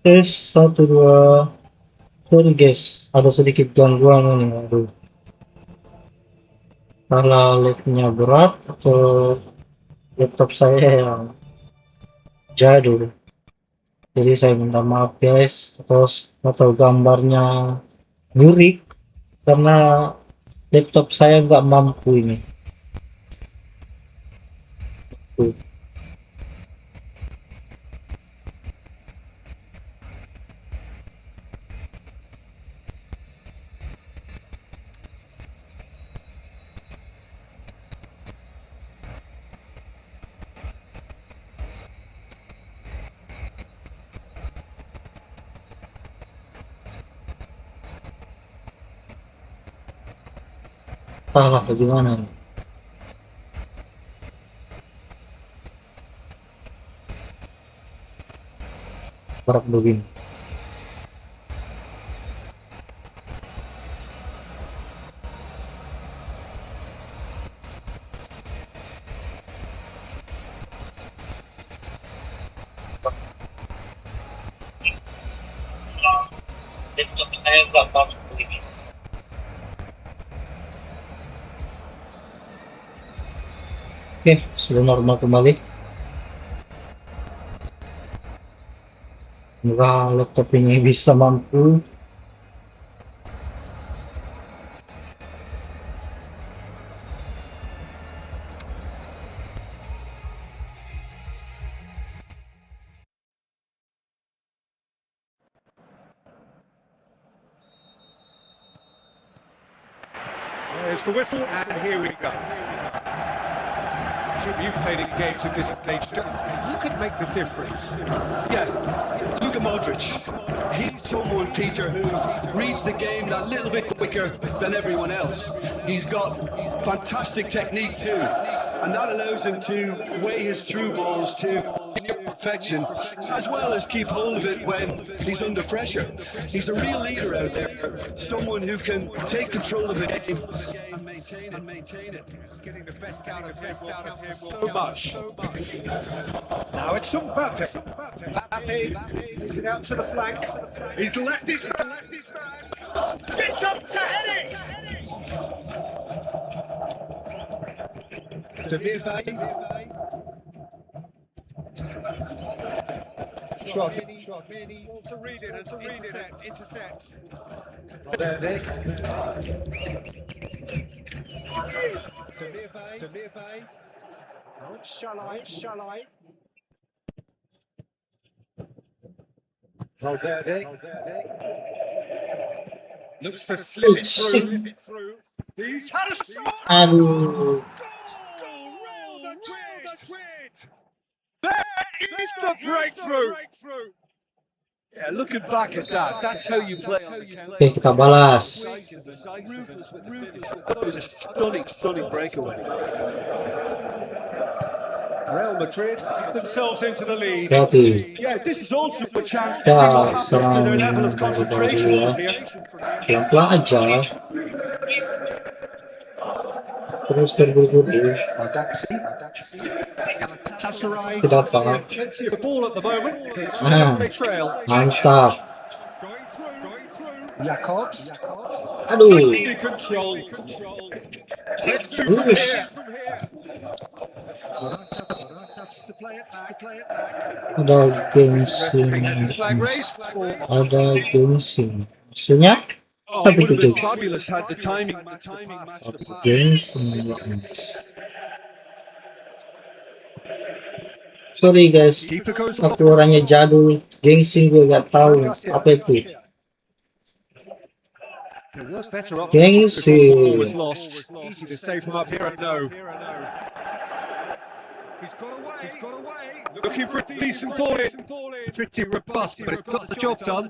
Tes 1, 2. Sorry guys, ada sedikit gangguan nih. Aduh. Salah live-nya berat atau laptop saya yang jadul. Jadi saya minta maaf guys, atau gambarnya burik karena laptop saya nggak mampu ini. Tuh. Salah gimana nih? Berat begini. Laptop saya nggak mampu begini. Oke, sudah normal kembali. Semoga laptop ini bisa mampu. There's the whistle, and here we go. Jim, you've played in games of this stage. Who could make the difference? Yeah, Luka Modric. He's someone, Peter, who reads the game that little bit quicker than everyone else. He's got fantastic technique too, and that allows him to weigh his through balls to perfection, as well as keep hold of it when he's under pressure. He's a real leader out there, someone who can take control of the game and maintain it. It's getting the best out of him so much. Now it's Mbappe. Mbappe lays it out to the flank. He's left his back. Gets up to head it. Demir. Chouameni. To read it and intercepts. Valverde. Demir. Now it's Shalai. Valverde. Looks to slip it through. He's had a shot. Aduh. Real Madrid. There is the breakthrough. Yeah, looking back at that, that's how you play. Oke, kita balas. That was a stunning breakaway. Real Madrid get themselves into the lead. Hati. Yeah, this is also a chance to see what happens to their level of concentration from here. Pelan-pelan aja. terus terburu-buru. Tassaray. Tidak apa. Plenty of ball at the moment. It's still Ah, a trail. mantap. Going through. Jacobs. Aduh. Easy control. Let's do from Lurus. here. To play it back. Ada gengsi. His flag raised. Ada gengsi. Maksudnya? Oh, Apa it would itu have been gengsi? fabulous had the timing. Apa gengsi? Sorry guys, Keeper goes aku orangnya jadul, gengsi gue gak tahu apa itu. There were better options Gengsi. before the ball was lost. Easy to say from up here, I know. He's got away. Looking for a decent ball in. Pretty robust, but it's got the job done.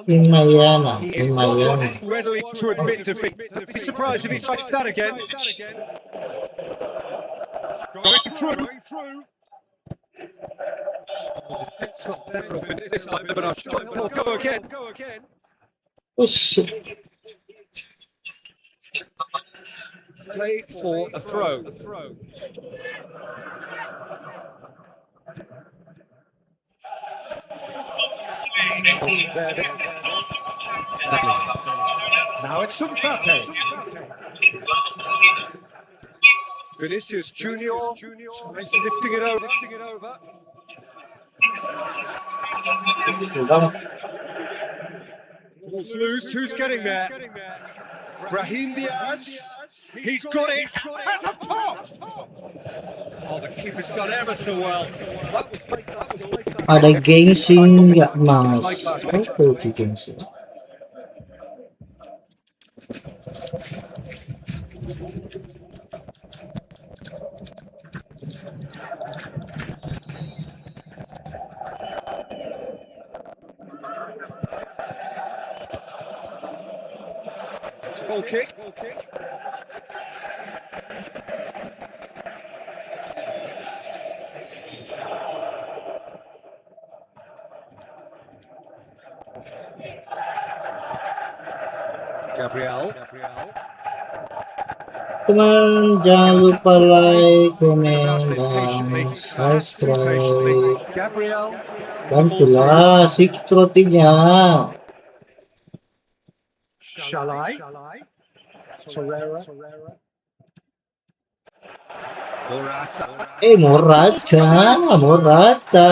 Himayana, He is not Himayana. one readily to admit defeat. Don't be surprised if he tries that again. Going through. It's got better of it this time, but I'm sure he'll go again. Ush, Play for a throw. Now it's Mbappe. Vinicius Junior tries lifting it over. Ball's loose. Who's getting there? Brahim Diaz. He's got it. Has a pop. Oh, the keeper's done ever so well. ada gengsi nggak mas? Apa itu gengsi? Goal kick. Gabriel. Teman jangan lupa like, komen, dan subscribe. Gabriel. Bantulah sikit rotinya. Shall I? Torreira. Morata,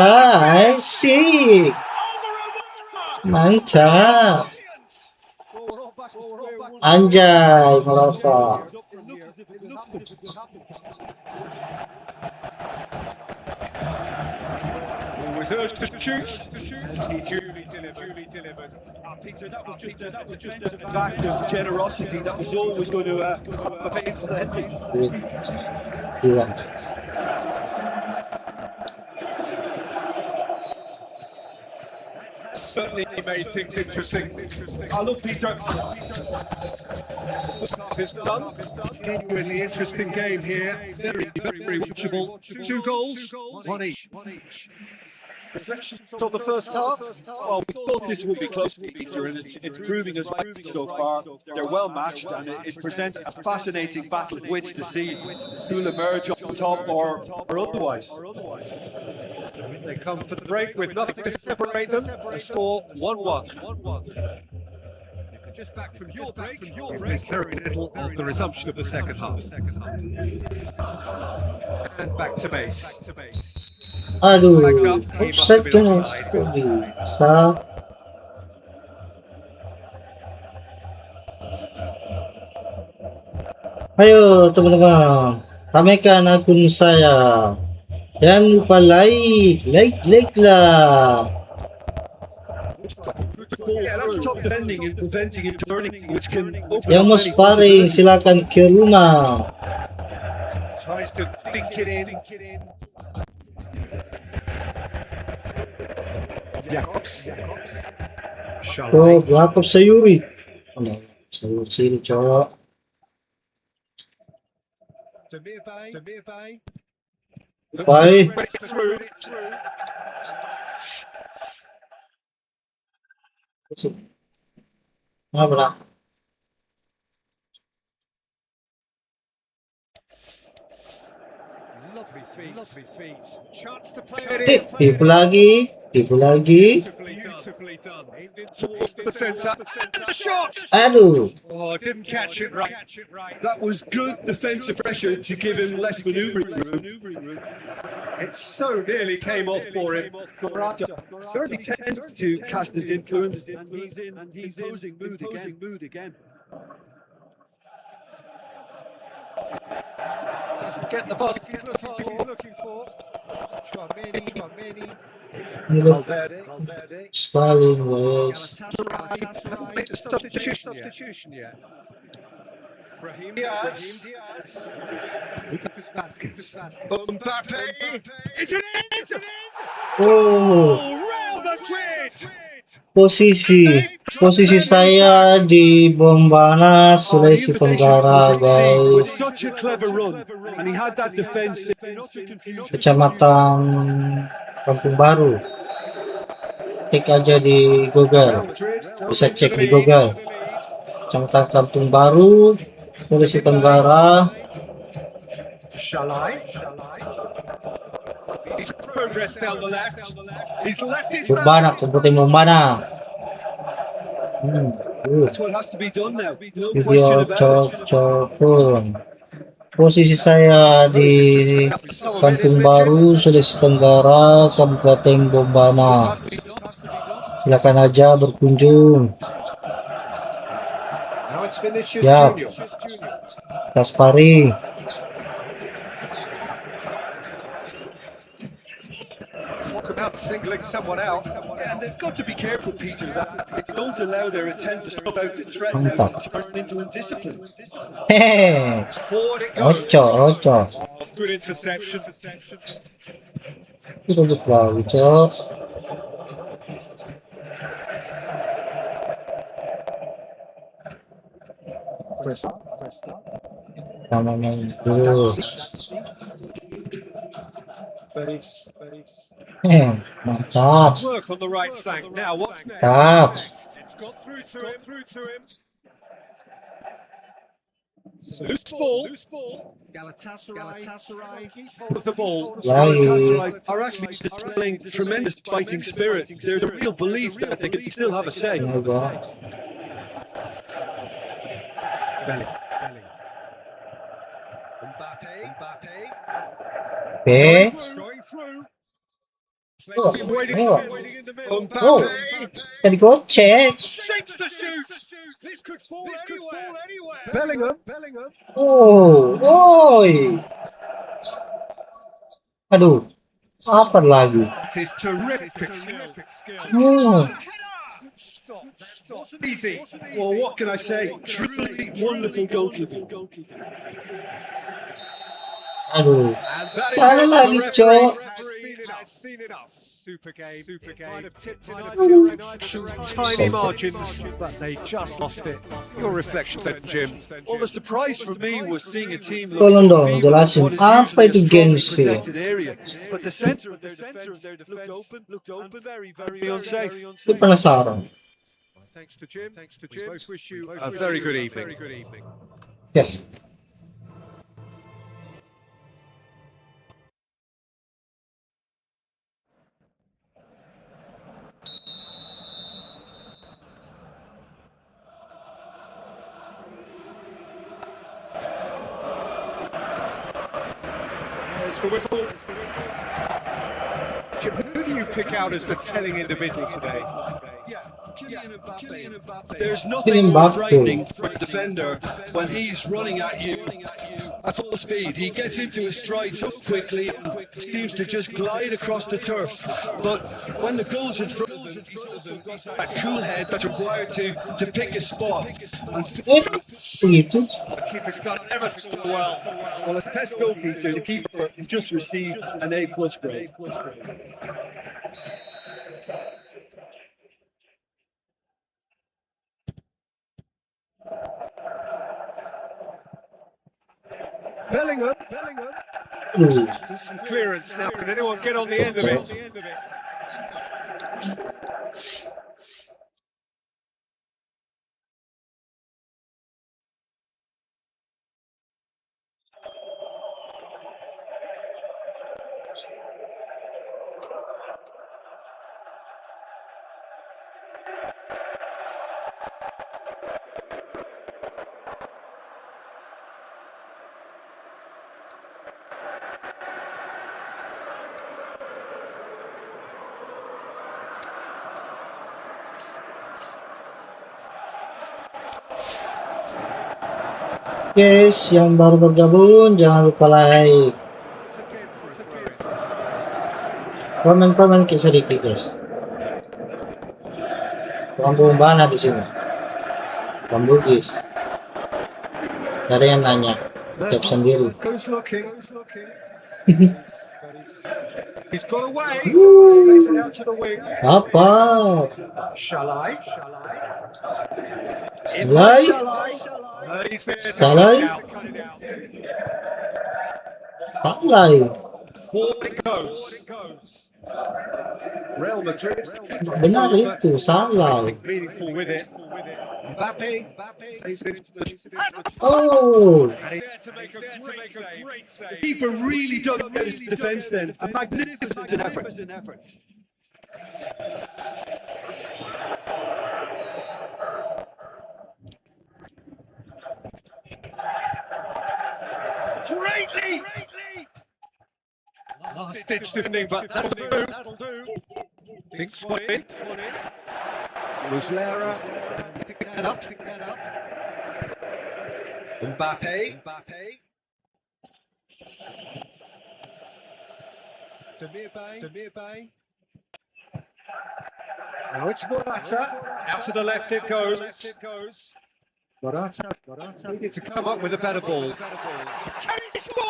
asik. Mantap. Anjay, Morata. Always urged to shoot. He duly delivered. Peter, that was just an act of generosity that was always going to have a painful ending. Certainly made things interesting. Oh, look, Peter. Is done. Genuinely interesting game here. Very watchable. Two goals, one each. Reflections of the first half. Well, we thought this would be close, Peter, and it's proving us right so far. They're well matched, and it presents a fascinating battle of wits to see who'll emerge on top or otherwise. They come for the break with nothing to separate them. The score 1-1. Just back from your break, we've missed very little of the resumption of the second half. And back to base. Aduh, offside guys, kok bisa? Ayo teman-teman, ramaikan akun saya. Jangan lupa like lah. Yeah, that's top defending and preventing it turning, which can open Yang mau up many sparring possibilities. silakan ke rumah. Tries to think it in. Jacobs. Tuh, Jakob Sayuri. Ano, Sayuri cowok. Demir Bay. Bye. Through. Apa? Chance to play it in. Tipu lagi. Tipu lagi. Beautifully done. Aimed in towards the centre. The shot! Aduh. Oh, didn't catch it right. That was good defensive pressure to give him less manoeuvring room. It so nearly came off for him. Morata certainly tends to cast his influence, and he's in imposing mood again. Doesn't get the pass he's looking for. Chouameni. Valverde. Stalin, guys. Haven't made the substitution yet. Brahim Diaz. Lucas Vasquez. Mbappe. Is it in? Oh, Real Madrid. posisi saya di Bombana, Oh, the Sulawesi invitation Tenggara, was received with guys. such a clever run, and he had that defense in utter confusion. Kecamatan Kampung Baru. Cek aja di Google. Bisa cek di Google. Kecamatan Kampung Baru, Sulawesi Tenggara. Shalai. He's progressed down the left. He's left his Bombana, sebutin Bombana. That's what has to be done now. No question Video about it. cocok. Posisi saya di Kampung Baru, Sulawesi Tenggara, Kabupaten Bombana. Has to be done. Silakan aja berkunjung. Now it's Vinicius Ya, Junior. Kaspari. Talk about singling someone out. And they've got to be careful, Peter, that they don't allow their attempt to stop out the threat now to turn into indiscipline. Hehehe. Forward it goes. Oco. Oh, good interception. Itu bagus lagi, Cok. Namanya itu. Mantap. Work on the right flank. Now what's next? Mantap. It's got through to him. Loose ball. Galatasaray. Hold of the ball. Lagi. Galatasaray are actually displaying tremendous fighting spirit. There's a real belief that they can still have a say. Semoga. Mbappe. Oke. Going through. Oh, Waiting oh. in the middle. Oh, Mbappe. tadi gocek. Shapes the shoot. This could fall anywhere. Bellingham. Oh, oi. Aduh, apa lagi? That is terrific skill. Oh, Stop. Wasn't easy. Well, what can I say? Truly wonderful goalkeeping. aduh. And that is Mana it. lagi, The Cok? referee has seen enough. Super game. Might have tipped in either direction. Tiny margins, but they just lost it. Your reflection then, Jim. Well, the surprise for me was seeing a team look Tolong so dong, feeble in jelasin what is apa usually itu a strongly gengsi? protected area. But the centre of their defence looked open, very unsafe. Itu penasaran. Thanks to Jim. We both wish you a very good evening. Ya. There's the whistle. Jim, who do you pick out as the telling individual today? Yeah, Kylian Mbappe. There's nothing more frightening for a defender when he's running at you at full speed. He gets into his stride so quickly and seems to just glide across the turf. But when the goal's in front of him, he's also got that cool head that's required to pick a spot. And Begitu. The keeper's done ever so well. well, as test goalkeeper, the keeper has just received an A+ grade. Bellingham. Aduh. Decent clearance now. Can anyone get on the end of it? Guys, yang baru bergabung jangan lupa like, komen sedikit guys. Bukan bana di sini. Bugis. Ada yang nanya, jawab sendiri. Goes looking. He's got away. Plays it out to the wing. Apa? Shalai. Salai? He's there to Salai? cut it out. Salai. Forward it goes. Real Madrid. Benar itu, salai. Meaningful with it. Mbappe. Oh, To make a great save. The keeper really dug out his defence then. A magnificent effort. Great leap! Last ditch defending, but that'll do. Dinks one in. Muslera. Pick that up. Mbappe. Demir Bay. Now it's Morata. Out to the left it goes. Morata needed to come up with a better ball. Can he score?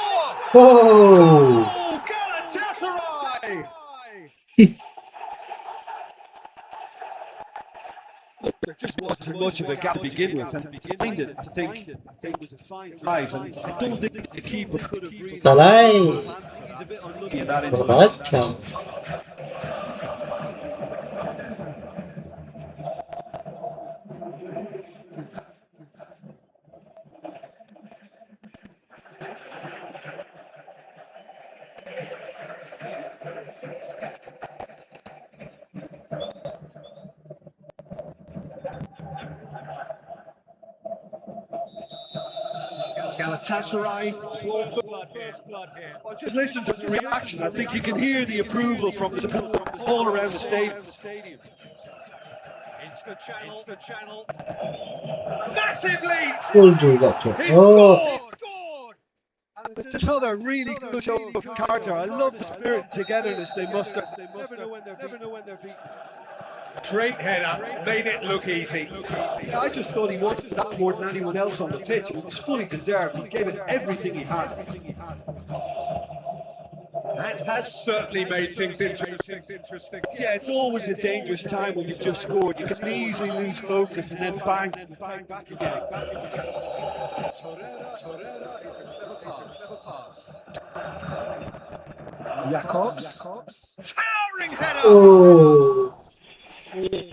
oh. Oh, Galatasaray! There just wasn't much of a gap to begin with, and to find it, I think was a fine drive, and I don't think the keeper could have really. Salai. He's a bit unlucky in that instance. Baca. Galatasaray. Just listen to the reaction. I think you can hear the approval from the support all around the stadium. Into the channel. Massive leap! Full juga tuh. He Oh, scored! And it's another really good show of character. I love the spirit and togetherness they muster. Never know when they're beaten. Great header, made it look easy. Yeah, I just thought he wanted that more than anyone else on the pitch. It was fully deserved. He gave it everything he had. That has certainly made things interesting. Yeah, it's always a dangerous time when you've just scored. You can easily lose focus and then bang back again. Torreira is a clever pass. Jacobs. Towering header! oh.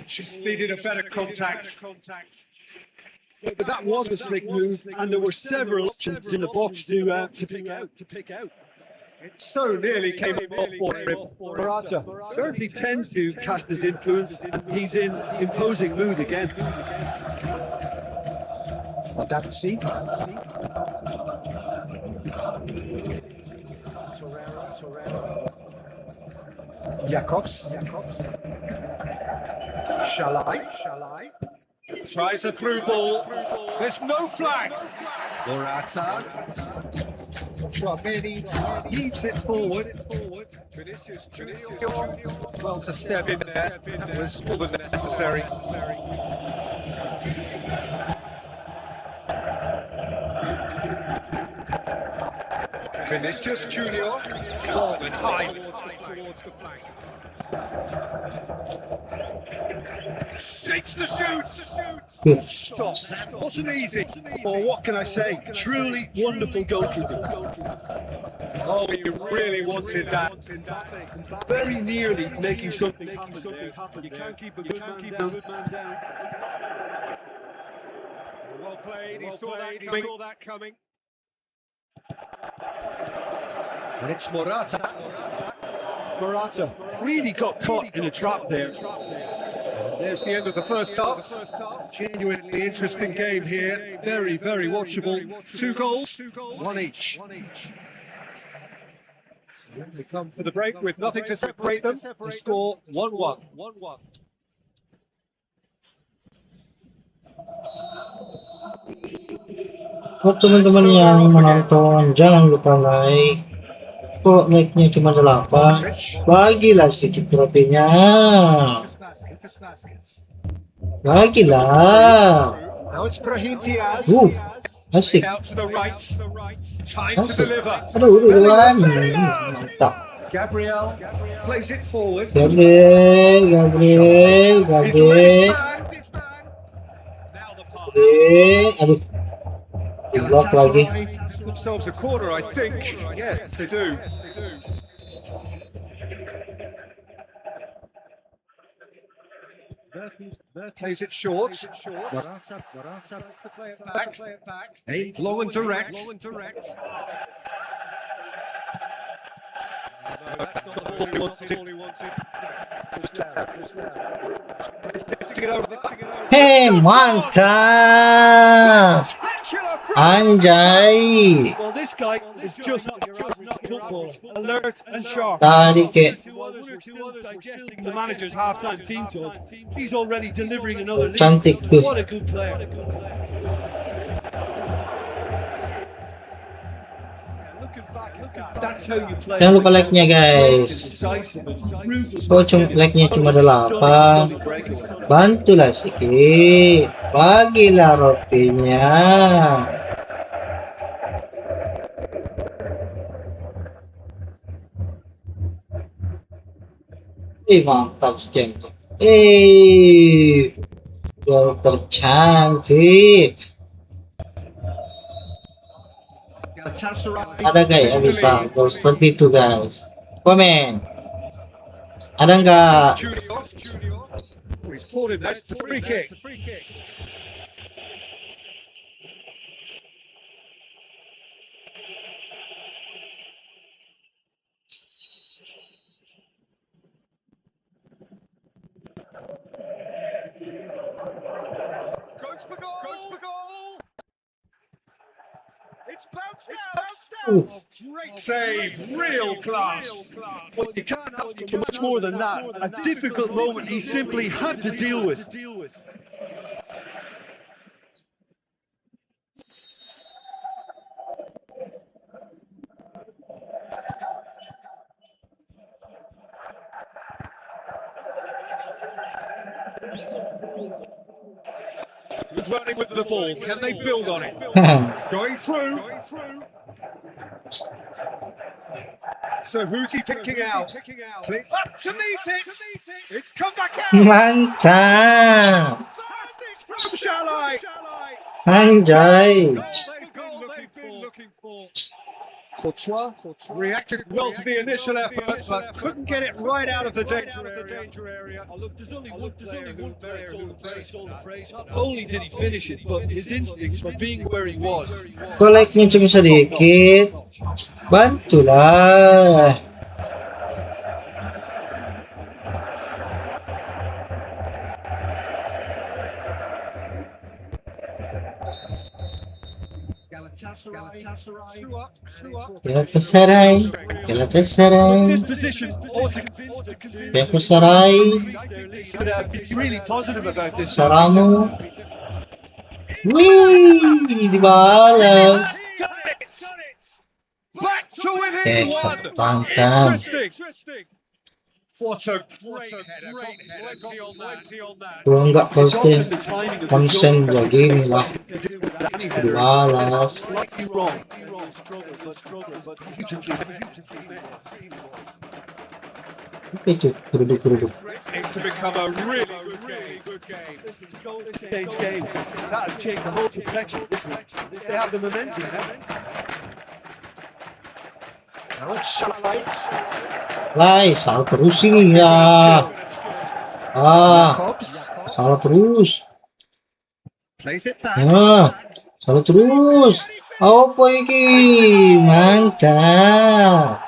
Just needed a better contact. But that was a slick move, and there were several options in the box to pick out. It so nearly came off for him. Morata certainly tends to cast his influence, and he's in imposing mood again. Dempsey. Jacobs. Shalai. Tries a through ball. There's no flag. Morata. Tramini heaves it forward. Vinicius Junior. Well to step in there. That was more than necessary. Vinicius Junior. Long and high towards the flank. Shakes the shoot. Stop. That wasn't easy. Well, what can I say? Truly wonderful goalkeeping. Oh, you really wanted that. Very nearly making something happen there. You can't keep a good man down. Well played. He saw that coming. And it's Morata. Morata really got caught in a trap there. There's the end of the first half. Genuinely interesting game here. Very, very watchable. 2 goals, 1 each. We come for the break with nothing to separate them. The score 1-1. Buat teman-teman yang menonton, jangan lupa like. Kok like-nya cuma 8? Bagilah sedikit trofinya. Bagilah. Asik. Asik. Aduh, duluan. Mantap. Gabriel plays it forward. Gabriel. Aduh. Blok lagi. Themselves a corner, I think. Yes, they do. Plays it short. Morata wants to play it back. Aimed long and direct. No, that's not all he wanted. Hey, mantap. Anjay. Well, this guy is just football, alert and sharp. Tadi kayak Digesting the manager's halftime team talk. He's already delivering another lead. cantik tuh. What a good player. That's how you play. Jangan lupa like-nya guys. Kok like-nya cuma 8? Bantulah sedikit. Bagilah rotinya. Mantap sekian. Gol tercantik. Ada nggak ya bisa gol seperti itu guys? Komen. Ada nggak? He's caught him. That's a free kick. Goes for goal. It's bounced out. Oh, great save, real class. Well, you can't ask for much more than that. A difficult moment he simply had to deal with. Good running with the ball. Can they build on it? Going through. So who's he picking out? Up to meet it. It's come back out. Mantap. From Shalai. Anjay. They've been looking for. Courtois reacted well to the initial effort, but couldn't get it right out of the danger area. Oh, look, there's only one player who merits all the praise. Not only did he finish it, but his instincts for being where he was. Kok like-nya cuma sedikit? Bantulah. Galatasaray. This position ought to Galatasaray. be really positive about this. Saramo. Wih, dibalas. Back to within one. Pertahankan. Interesting. What a great header. Plenty on that. Kalau nggak konsen lagi nih lah. Dibalas. Slightly wrong. But beautifully. Oke, duduk. It's to become a really good game. Listen, goals change games. That has changed the whole complexion. Listen, they have the momentum now. Lai, salah terus ini ya. Salah terus. Salah terus. Apa iki? Mantap.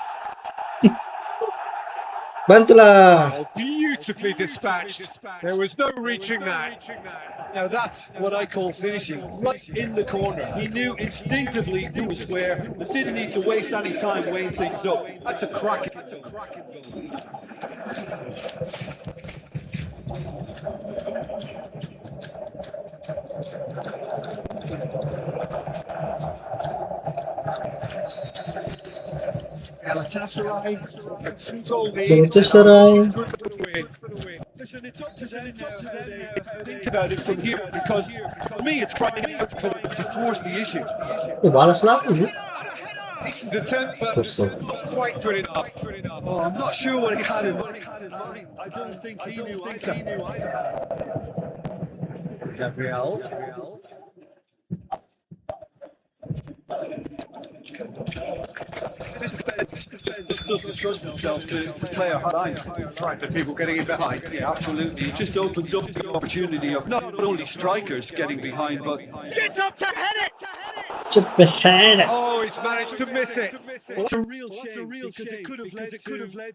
Bantulah. Oh, beautifully dispatched. There was no reaching that. Now that's what I call finishing, right in the corner. He knew instinctively who was where, but didn't need to waste any time weighing things up. That's a cracking goal. Galatasaray, a two-goal lead. Galatasaray. Good for the win. Listen, it's up to them now to think about it from here, because for me it's crying out for them to force the issue. Oh, balas lagi. Decent attempt, but Puso. not quite good enough. Oh, I'm not sure what he had in mind. I don't think he knew either. Gabriel. This defence just doesn't trust itself to play a hard line. Frightened people getting in behind. Yeah, absolutely. It just opens up the opportunity of not only strikers getting behind, but Gets up to head it! Cepet. Oh, he's managed to miss it. well, that's a real shame because it could have led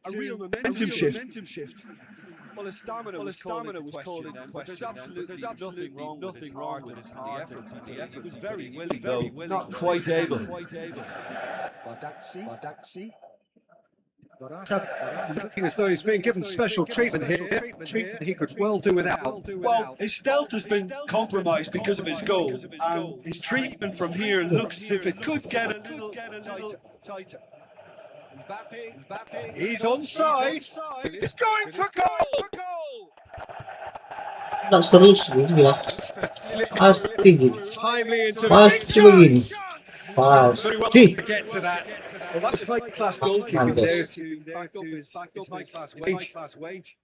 to a real momentum shift. Well, his stamina was called into question. There's absolutely nothing wrong with his effort. The effort was very willing, though not quite able. Looking as though he's being given special treatment here. Treatment he could well do without. Well, his stealth has been compromised because of his goal, and his treatment from here looks as if it could get a little tighter. He's onside. He's going for goal. Tak serius gitu ya. Pasti gitu. Timely into Pasti begini. Pasti. get to that. Well, that's high-class goalkeeping there to back up his high-class wage.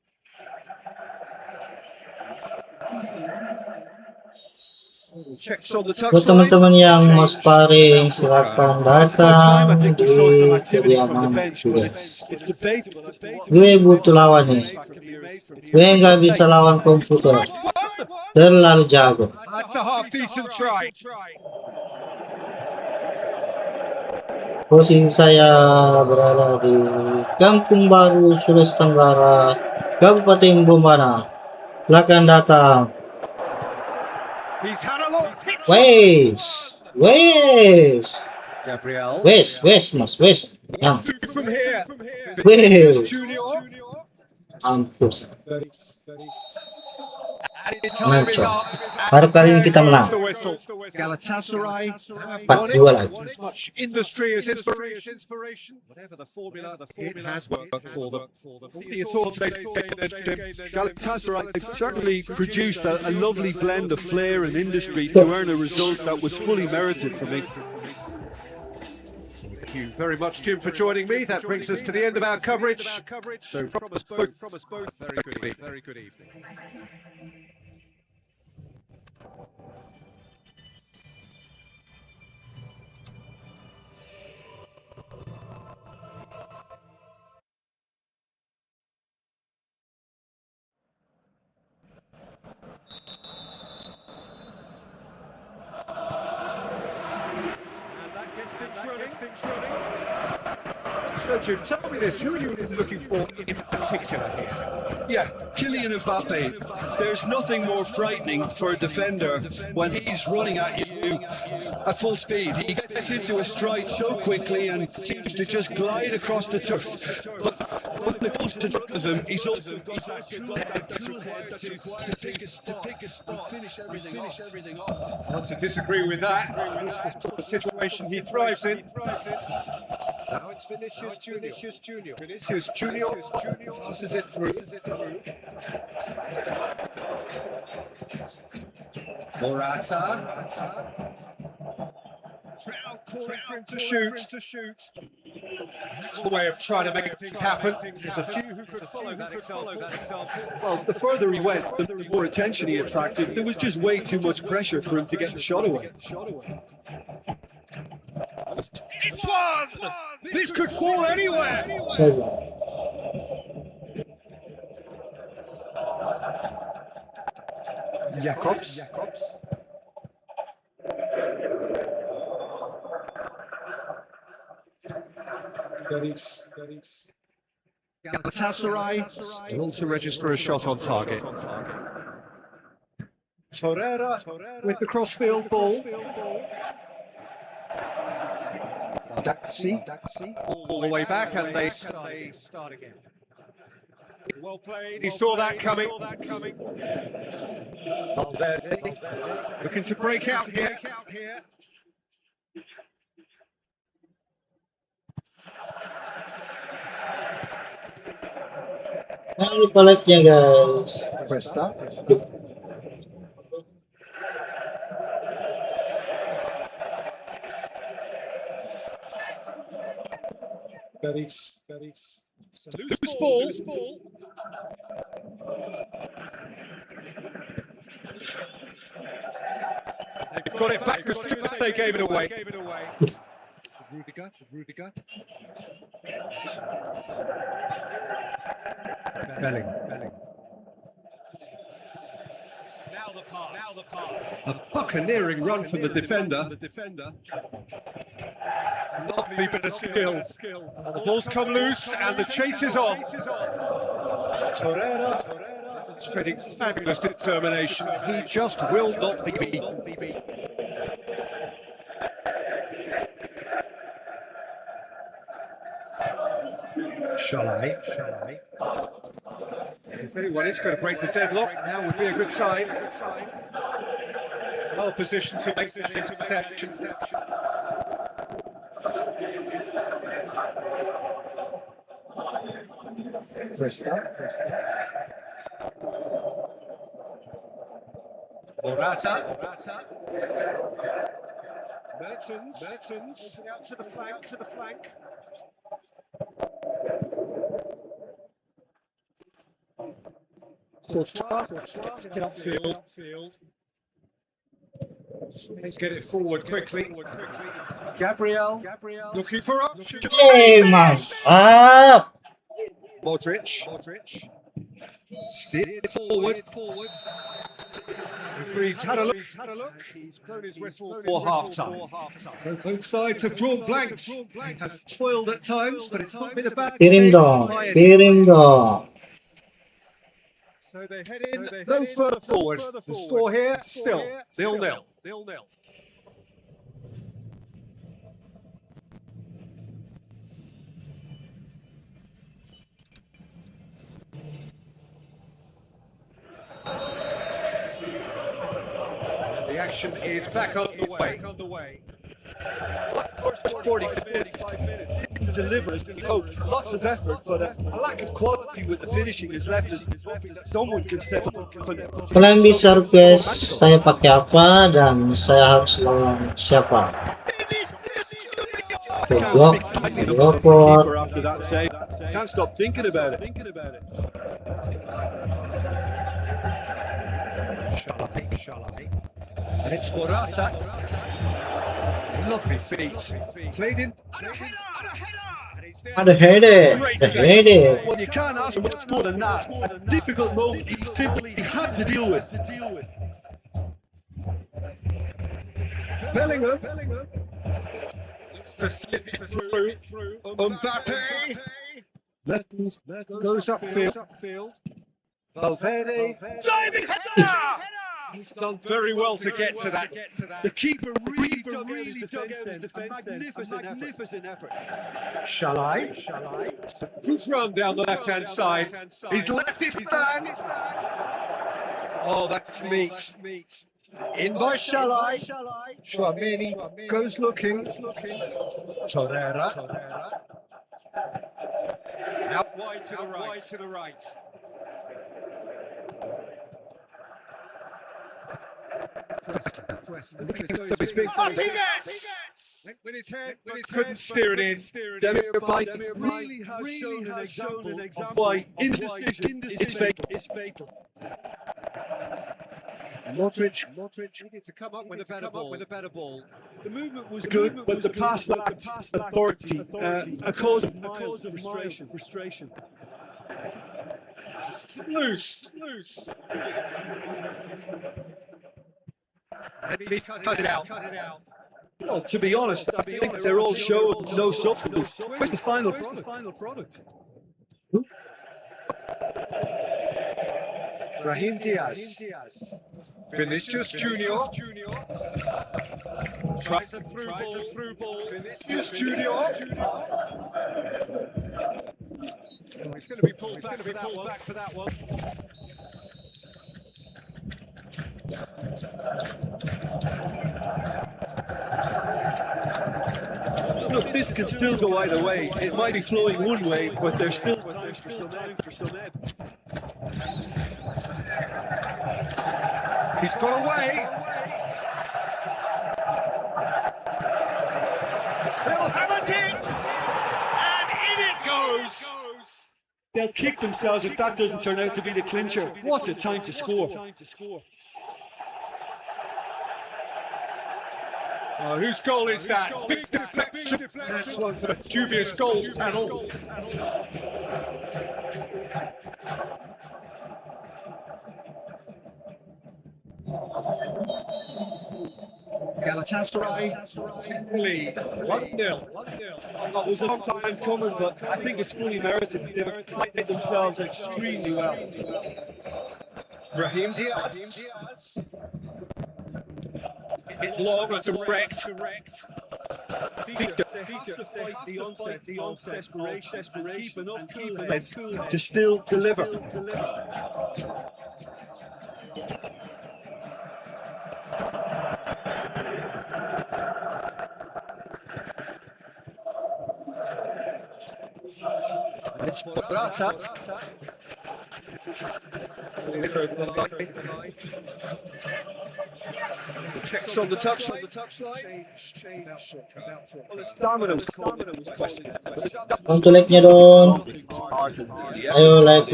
Checks on the Buat touchline. teman-teman yang mau sparring, silakan datang di kediaman gue. Gue butuh lawan nih. Gue nggak bisa lawan komputer. Terlalu jago. That's a half-decent try. Posisi saya berada di Kampung Baru, Sulawesi Tenggara, Kabupaten Bombana. Silakan datang. He's had a look. Wes. Gabriel. Wes, mas, wes. Yang, From here. wes. Junior. Ampus. Added time is up. Baru kali ini kita menang. The whistle. Galatasaray. 4-2 lagi. As much industry as inspiration. Whatever the formula, it has worked for them. What are your thoughts, Galatasaray certainly produced a lovely blend of flair and industry to earn a result that was fully merited for me. Thank you very much, Jim, for joining me. That brings us to the end of our coverage. So from us both, very good evening. Things running. So, Jim, tell me this: who are you looking for in particular here? Yeah, Kylian Mbappe. There's nothing more frightening for a defender when he's running at you at full speed. He gets into a stride so quickly and seems to just glide across the turf. But when the goal's in front of him, he's also got that cool head to pick a spot and finish everything off. Not to disagree with that. It's the sort of situation he thrives in. Now it's Vinicius Junior. Passes it through. Morata. Calling for him to shoot. That's the way of trying to make things happen. There's a few who could follow that example. Well, the further he went, the more attention he attracted. There was just way too much pressure for him to get the shot away. It's one! This could fall anywhere! Jacobs. Galatasaray still to register a shot on target. Torreira with the crossfield ball. Daxi. All the way back, and they start again. Well played. He saw that coming. Valverde Looking to break out here. Ang palat niya, guys. Presta. Beris. Loose ball. They've got it back as soon as they gave it away. Rudiger. Belling. Now the pass. A buccaneering run from the defender. Lovely bit of skill. And the ball's come loose, and the chase is on. Torreira Demonstrating fabulous determination. He just will not be beaten. Shalai. If anyone is going to break the deadlock, now would be a good time. Well positioned to make this interception. Presta. Morata. Mertens. Out to the flank. Courtois. Upfield. Let's get it forward quickly. Gabriel. Looking for options. Hey, mantap! Modric. Steered forward. Referee's had a look. He's blown his whistle for half-time. Both sides have drawn blanks. They have toiled at times, but it's not been a bad Piring dong. So they head in no further forward. The score here still 0-0. And the action is back on the way. First 45 minutes didn't deliver as we hoped. Lots of effort, but a lack of quality with the finishing has left us. Someone can step up and Kalian bisa request saya pakai apa dan saya harus lawan siapa. keeper after that save. Can't stop thinking about it. Shalai. And it's Morata. Lovely feet. Played in. Ada header. Well, you can't ask for much more than that. A difficult moment he simply had to deal with. Bellingham. To slip it through. Mbappe. Mertens goes upfield. Valverde. Diving header! He's done very well to get to that. The keeper really dug out his defence then. A magnificent effort. Shalai. Good run down the left-hand side. He's left his man. Oh, that's neat. In by Shalai. Chouameni goes looking. Torreira. Out wide to the right. Up he gets! With his head, couldn't steer it in. Demir Bay really has shown an example of why indecision is fatal. Modric Needed to come up with a better ball. The movement was good, but the pass lacked authority, a cause of frustration. Loose. And he's cut it out. Well, to be honest, I think they're all showing no substance. Where's the final product? Brahim Diaz. Vinicius Junior. Tries a through ball. Vinicius Junior. He's going to be pulled back for that one. Look, this can still go either way. It might be flowing one way, but there's still time for some ebb. He's got away. He'll have it in! And in it goes! They'll kick themselves if that doesn't turn out to be the clincher. What a time to score. Oh, whose goal is that? Big deflection. That's one for the dubious goals panel. Galatasaray take the lead. 1-0. It was a long time coming, but I think it's fully merited. They've played themselves extremely well. Brahim Diaz. Hit long and direct. They have to fight the onset of desperation, keep enough cool heads to still deliver. It's Morata. It's over the line. Checks on the touchline. Well, the stamina was questioned. Tulik niya doon. Ayo, like.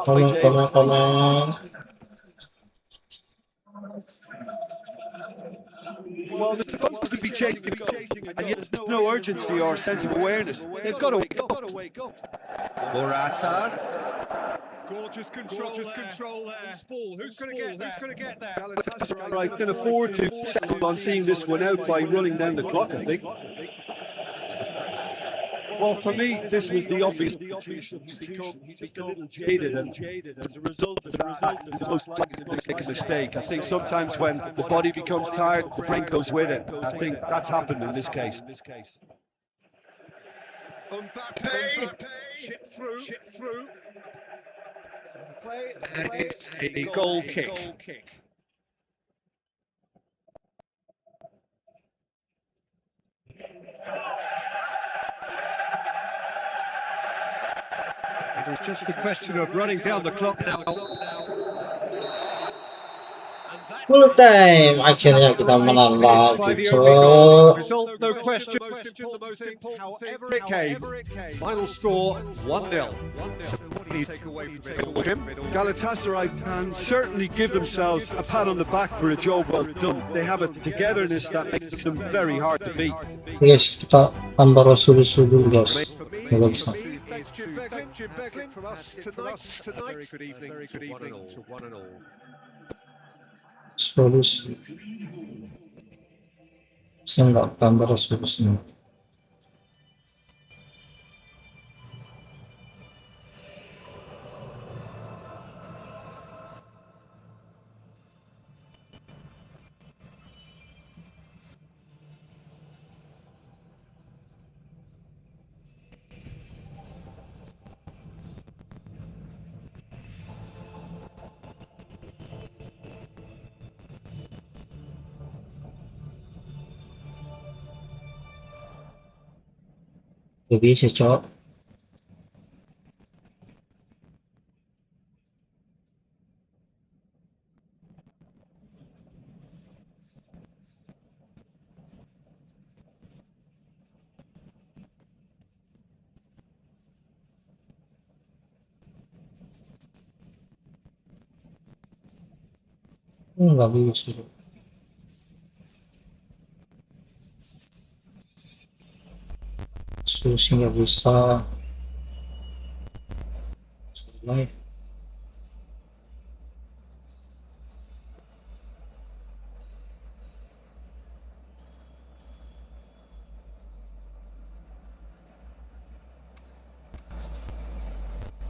Comment. Well, they're supposed to be chasing, and yet there's no urgency or sense of awareness. They've got to wake up. Morata. Gorgeous control there. Whose ball? Who's going to get there? Galatasaray can afford to settle on seeing this one out by running down the clock, I think. Well, for me, this was the obvious execution. He's just a little jaded, and as a result of that, he's most likely to make a mistake. I think sometimes when the body becomes tired, the brain goes with it. I think that's happened in this case. Mbappe. Chip through. And it's a goal kick. It was just a question of running down the clock now. Full time. Akhirnya kita menang By lagi, the opening goal. cok. Result, no question. However it came. Final score, 1-0. Galatasaray can certainly give themselves a pat on the back for a job well done. They have a togetherness that makes them very hard to beat. Guys, kita tambah resolusi dulu, guys. Kalau bisa. Jim Beglin from us tonight. Very good evening to one and all. Solusi. Bisa nggak tambah resolusinya? Gak bisa, cok. Gak bisa. Solusi nggak bisa. Live.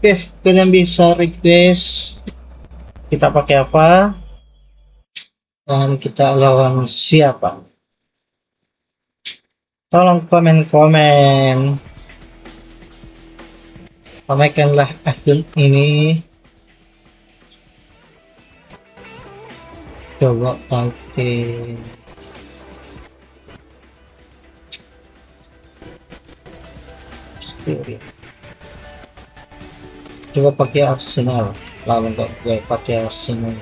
Oke, kalian bisa request kita pakai apa dan kita lawan siapa. Tolong komen-komen, ramaikanlah akun ini. Coba pakai coba pakai Arsenal, lawan kok gue pakai Arsenal.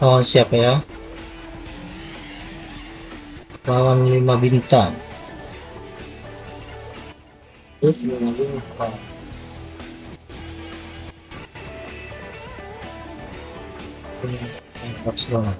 Lawan siapa ya? Lawan 5 bintang. Terus 5 bintang. Barcelona.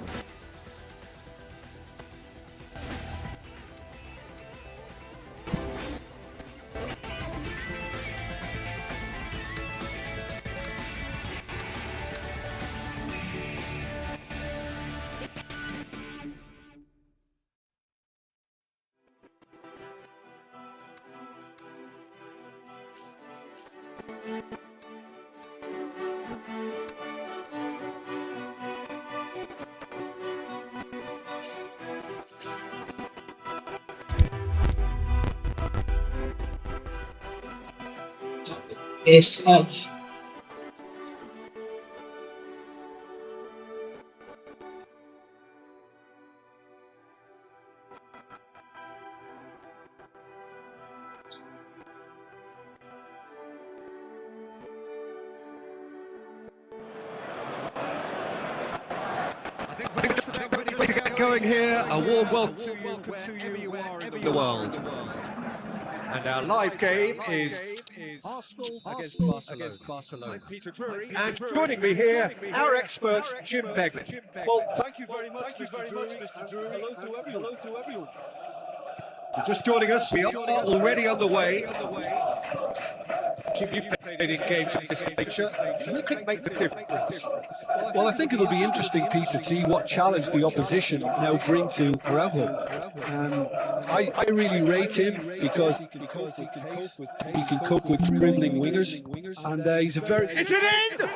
ps3. To get going here, a warm welcome to you wherever you are in the world. And our live game is Arsenal against Barcelona. And joining me here, our expert, Jim Begley. Well, thank you very much, Mr. Drury. Hello to everyone. Just joining us, we are already on the way. Jim, you've played in games of this nature. Who can make the difference? Well, I think it'll be interesting, Pete, to see what challenge the opposition now bring to Araujo. I really rate him because he can cope with dribbling wingers, and he's a very... Is it in?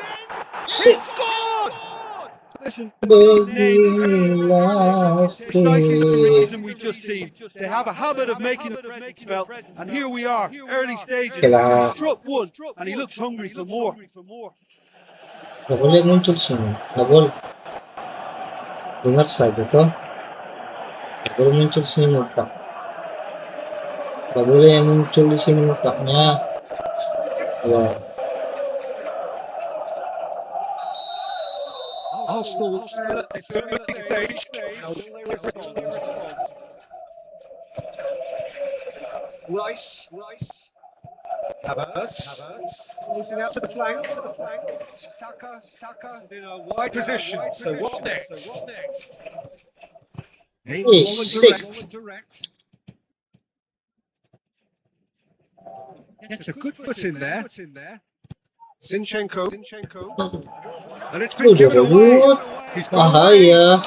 He scored! Listen, Last precisely the day. reason we've just seen. They have a habit of making the presence felt, and here we are, early stages. Kailangan- He struck one, and he looks hungry for more. Gak boleh muncul sini, gak boleh. Ingat saja toh, gak boleh muncul sini muka. Gak boleh muncul di sini mukanya. Ya, Arsenal at this early stage. Rice. Havertz. Losing out to the flank. Saka. In a wide position. So what next? Direct. Gets a good foot in there. Zinchenko. And it's been given away. He's gone away.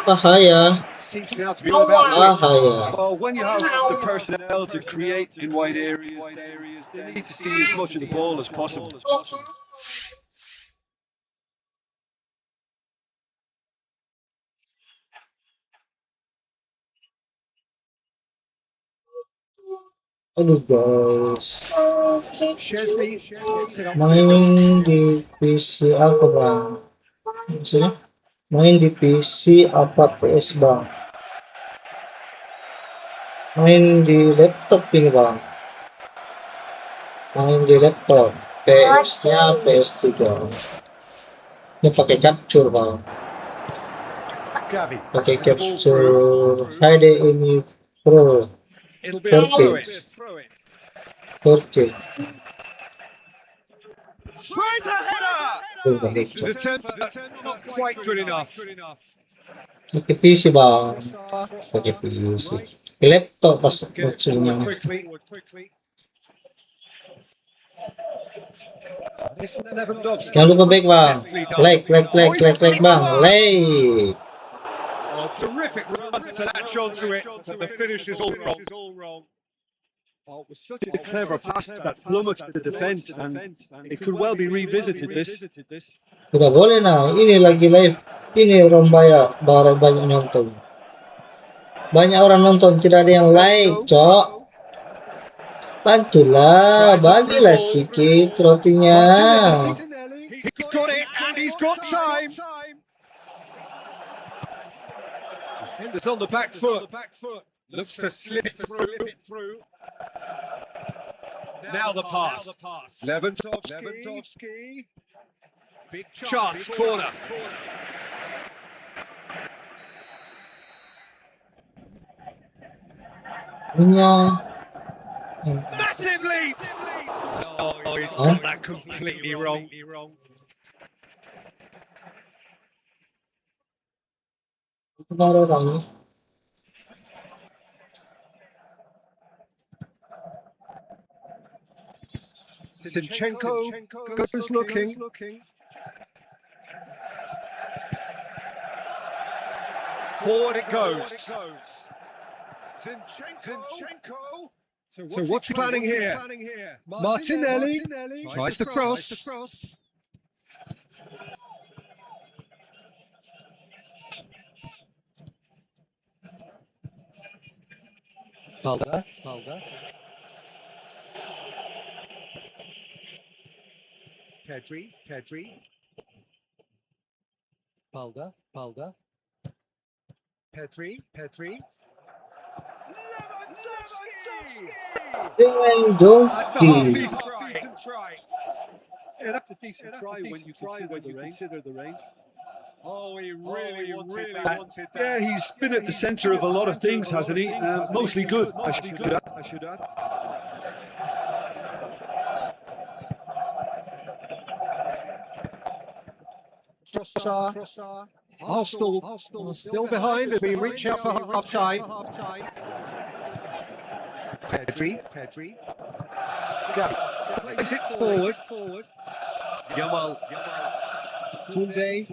bahaya. Seems now to be all about width. Bahaya. Well, when you have the personnel to create in wide areas, they need to see as much of the ball as possible. Aduh guys, Chesney. main di PC apa bang? Maksudnya main di PC apa PS bang? Main di laptop ini bang. Main di laptop. PS-nya PS3. Ini pakai capture bang. Gavi. Pakai capture HDMI Pro. It'll be a throw it. 4K. Tries a header. Decent attempt, but not quite good enough. Pakai PC bang. Pakai PC. Laptop pas maksudnya. Quickly. It's Lewandowski. Jangan lupa back bang. Like bang. Like. Oh, terrific run to latch onto it, but the finish is all wrong. Oh, it was such a clever pass that flummoxed the defence, and it could well be revisited. This. Udah boleh nah, ini lagi live. Ini orang banyak nonton. Banyak orang nonton, tidak ada yang like, cok. Bantulah, bagilah sikit rotinya. He's got it, and he's got time. Defenders on the back foot. Looks to slip it through. Now the pass. Lewandowski. Big chance, corner. Massive lead. Oh, he's got that completely wrong. Kemarin orang ni. Zinchenko goes looking. Forward it goes. Zinchenko. So what's he planning here? Martinelli Tries to cross. Balda. Pedri. Balda. Pedri. That's a half Lewandowski. decent try. Yeah, that's a decent try when you consider the range. Oh, he really wanted that. Yeah, he's been at the centre of a lot of things, hasn't he? Mostly good, I should add. Trossard. Arsenal still behind as we reach out for half time. Pedri. Plays it forward. Yamal. Koundé.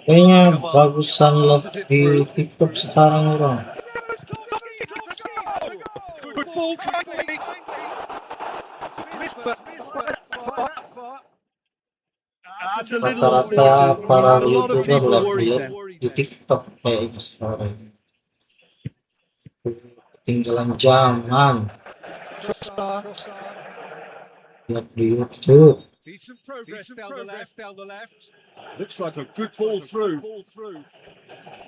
Kayaknya bagusan di TikTok sekarang orang. Good ball, kindly. That's a little Rata-rata unfortunate. para A lot of YouTuber people worried lihat then. di TikTok kayak ini sekarang. Ketinggalan zaman. Lihat di YouTube. Decent progress down the left. Looks like a good ball through.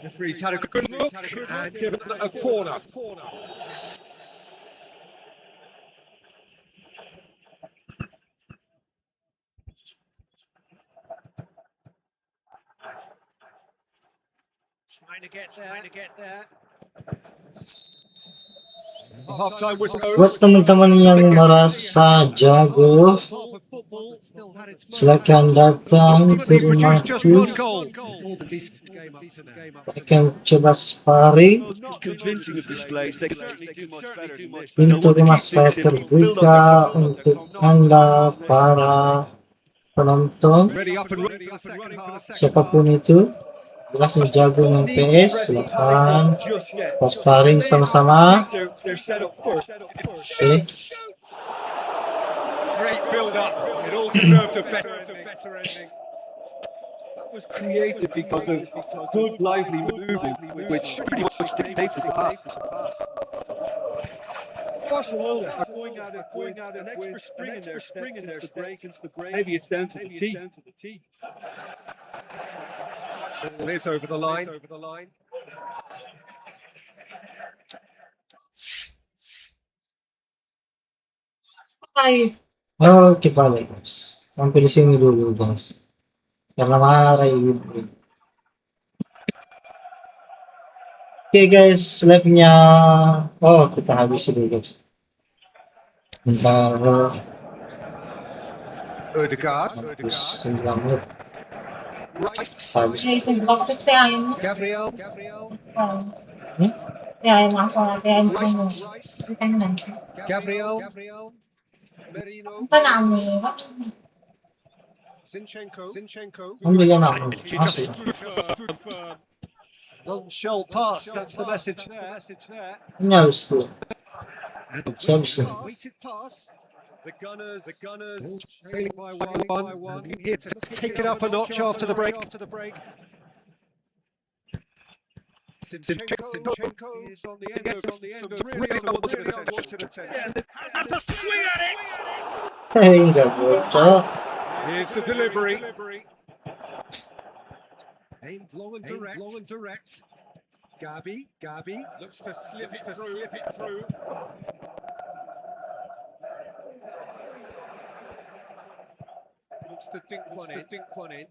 Referee's had a good look and given a corner. Trying to get there. Half-time whistle Buat goes. teman-teman yang merasa jago, silakan datang ke Produced just rumahku. one goal. Akan coba sparring. Not convincing of displays. They certainly do much better than this. Pintu rumah saya terbuka untuk Anda para penonton. Ready up and running for the second half. Siapapun itu, jelas yang jago main PS, silakan sparring sama-sama. They're set up first. Oke. Great build-up. It all deserved a better ending. That was created because of good, lively movement, which pretty much dictated the pass. Barcelona are going at an extra spring in their step since the break. Maybe it's down to the tee. Ball is over the line. Oke, balik guys. Sampai di sini dulu guys. Karena marah ibu. Oke guys, live-nya. Oh, kita habis dulu guys. Bentar. Odegaard. Habis 9 menit. Habis. Waktu saya ayam Gabriel. ya ayam langsung lagi ayam kamu Gabriel. Merino. kan anu Zinchenko. Ambil yang aku. She Asli. just stood firm. Long shell pass. That's the message there. Ini harus tuh. Service. Weighted pass. The Gunners trailing by one. Here to take it up a notch after the break. Zinchenko is on the end of really unwanted attention. Has a swing at it! Enggak bocah. Here's the delivery. Aimed long and direct. Gavi looks to slip it through. Looks to dink one in.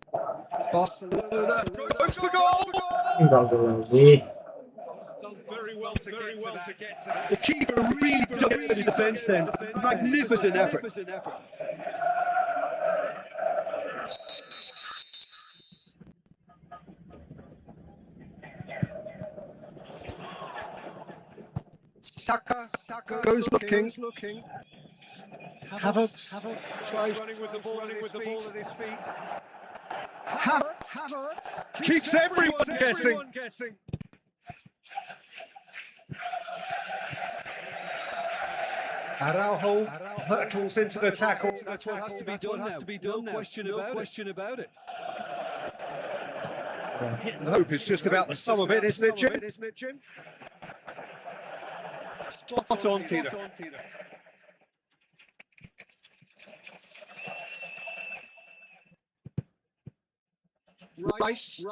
Barcelona goes for goal. Enggak lagi. Done very well to get to that. The keeper really did his defence then. Magnificent effort. Saka goes looking. Havertz tries running with the ball at his feet. Havertz keeps everyone guessing. Araujo hurtles into the tackle. That's what has to be done. No question about it. Hit and hope is just about the sum of it, isn't it, Jim? Spot on, Peter. Rice.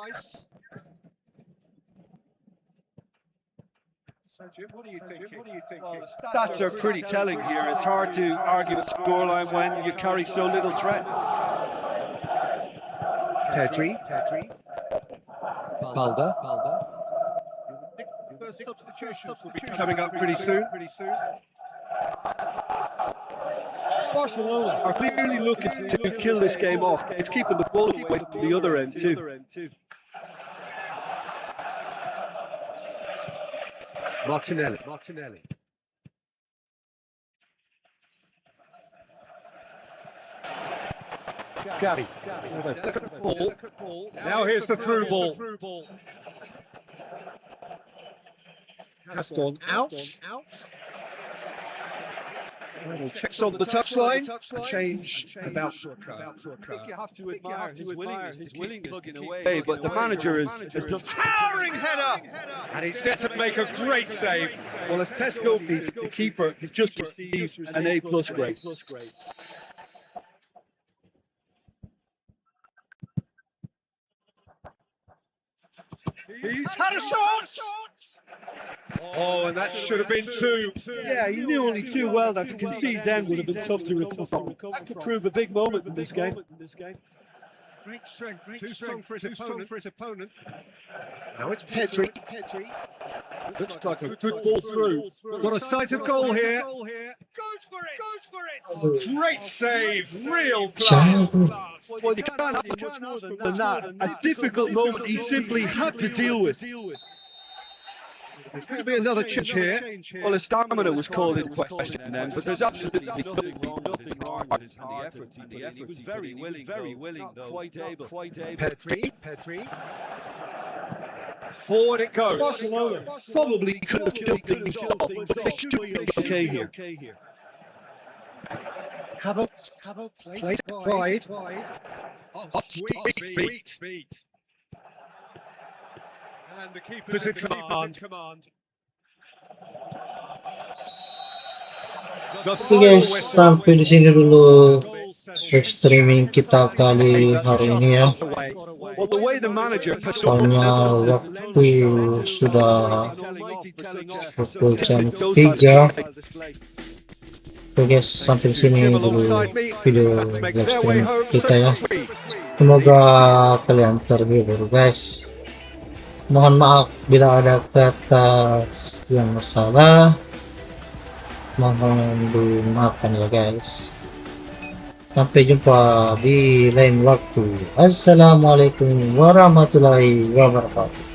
So, Jim, what do you think? Well, the stats are pretty telling here. It's hard to argue with scoreline when you carry so little threat. Pedri. Balda. First substitutions will be coming up pretty soon. Barcelona are clearly looking to kill this game off. It's keeping the ball away from the other end too. Martinelli. Gavi. Look at the ball. Now here's the through ball. Has gone out. Checks on the touchline. A change about to occur. I think you have to admire his willingness to away, but the manager is the Towering header! And he's there to make a great save. well as Tesco, the keeper, has just received an A+ grade. He's had a shot! Oh, and that should have been two. Yeah, he knew only too well that to concede then would have been tough to recover from. That could prove a big moment in this game. Great strength, too strong for his opponent. Now it's Pedri. Looks like a good ball through. Got a sight of goal here. Goes for it. Great save, real class. Well, you can't have much more than that. A difficult moment he simply had to deal with. There's going to be another change here. Well, his stamina was called into question then, but there's absolutely nothing wrong with his heart and the effort. He was very willing, though. Quite able. Pedri. Forward it goes. Barcelona probably could have killed things off, but they should be okay here. Havertz plays wide. Oh, sweet feet. And the keeper's in command. Oke guys, sampai di sini dulu streaming kita kali hari ini ya. Well, the way the manager Soalnya waktu sudah pukul jam 3. Oke guys, sampai di sini dulu video live stream kita ya. Semoga kalian terhibur guys. Mohon maaf bila ada kata yang salah. Mohon dimaafkan ya guys. Sampai jumpa di lain waktu. Assalamualaikum warahmatullahi wabarakatuh.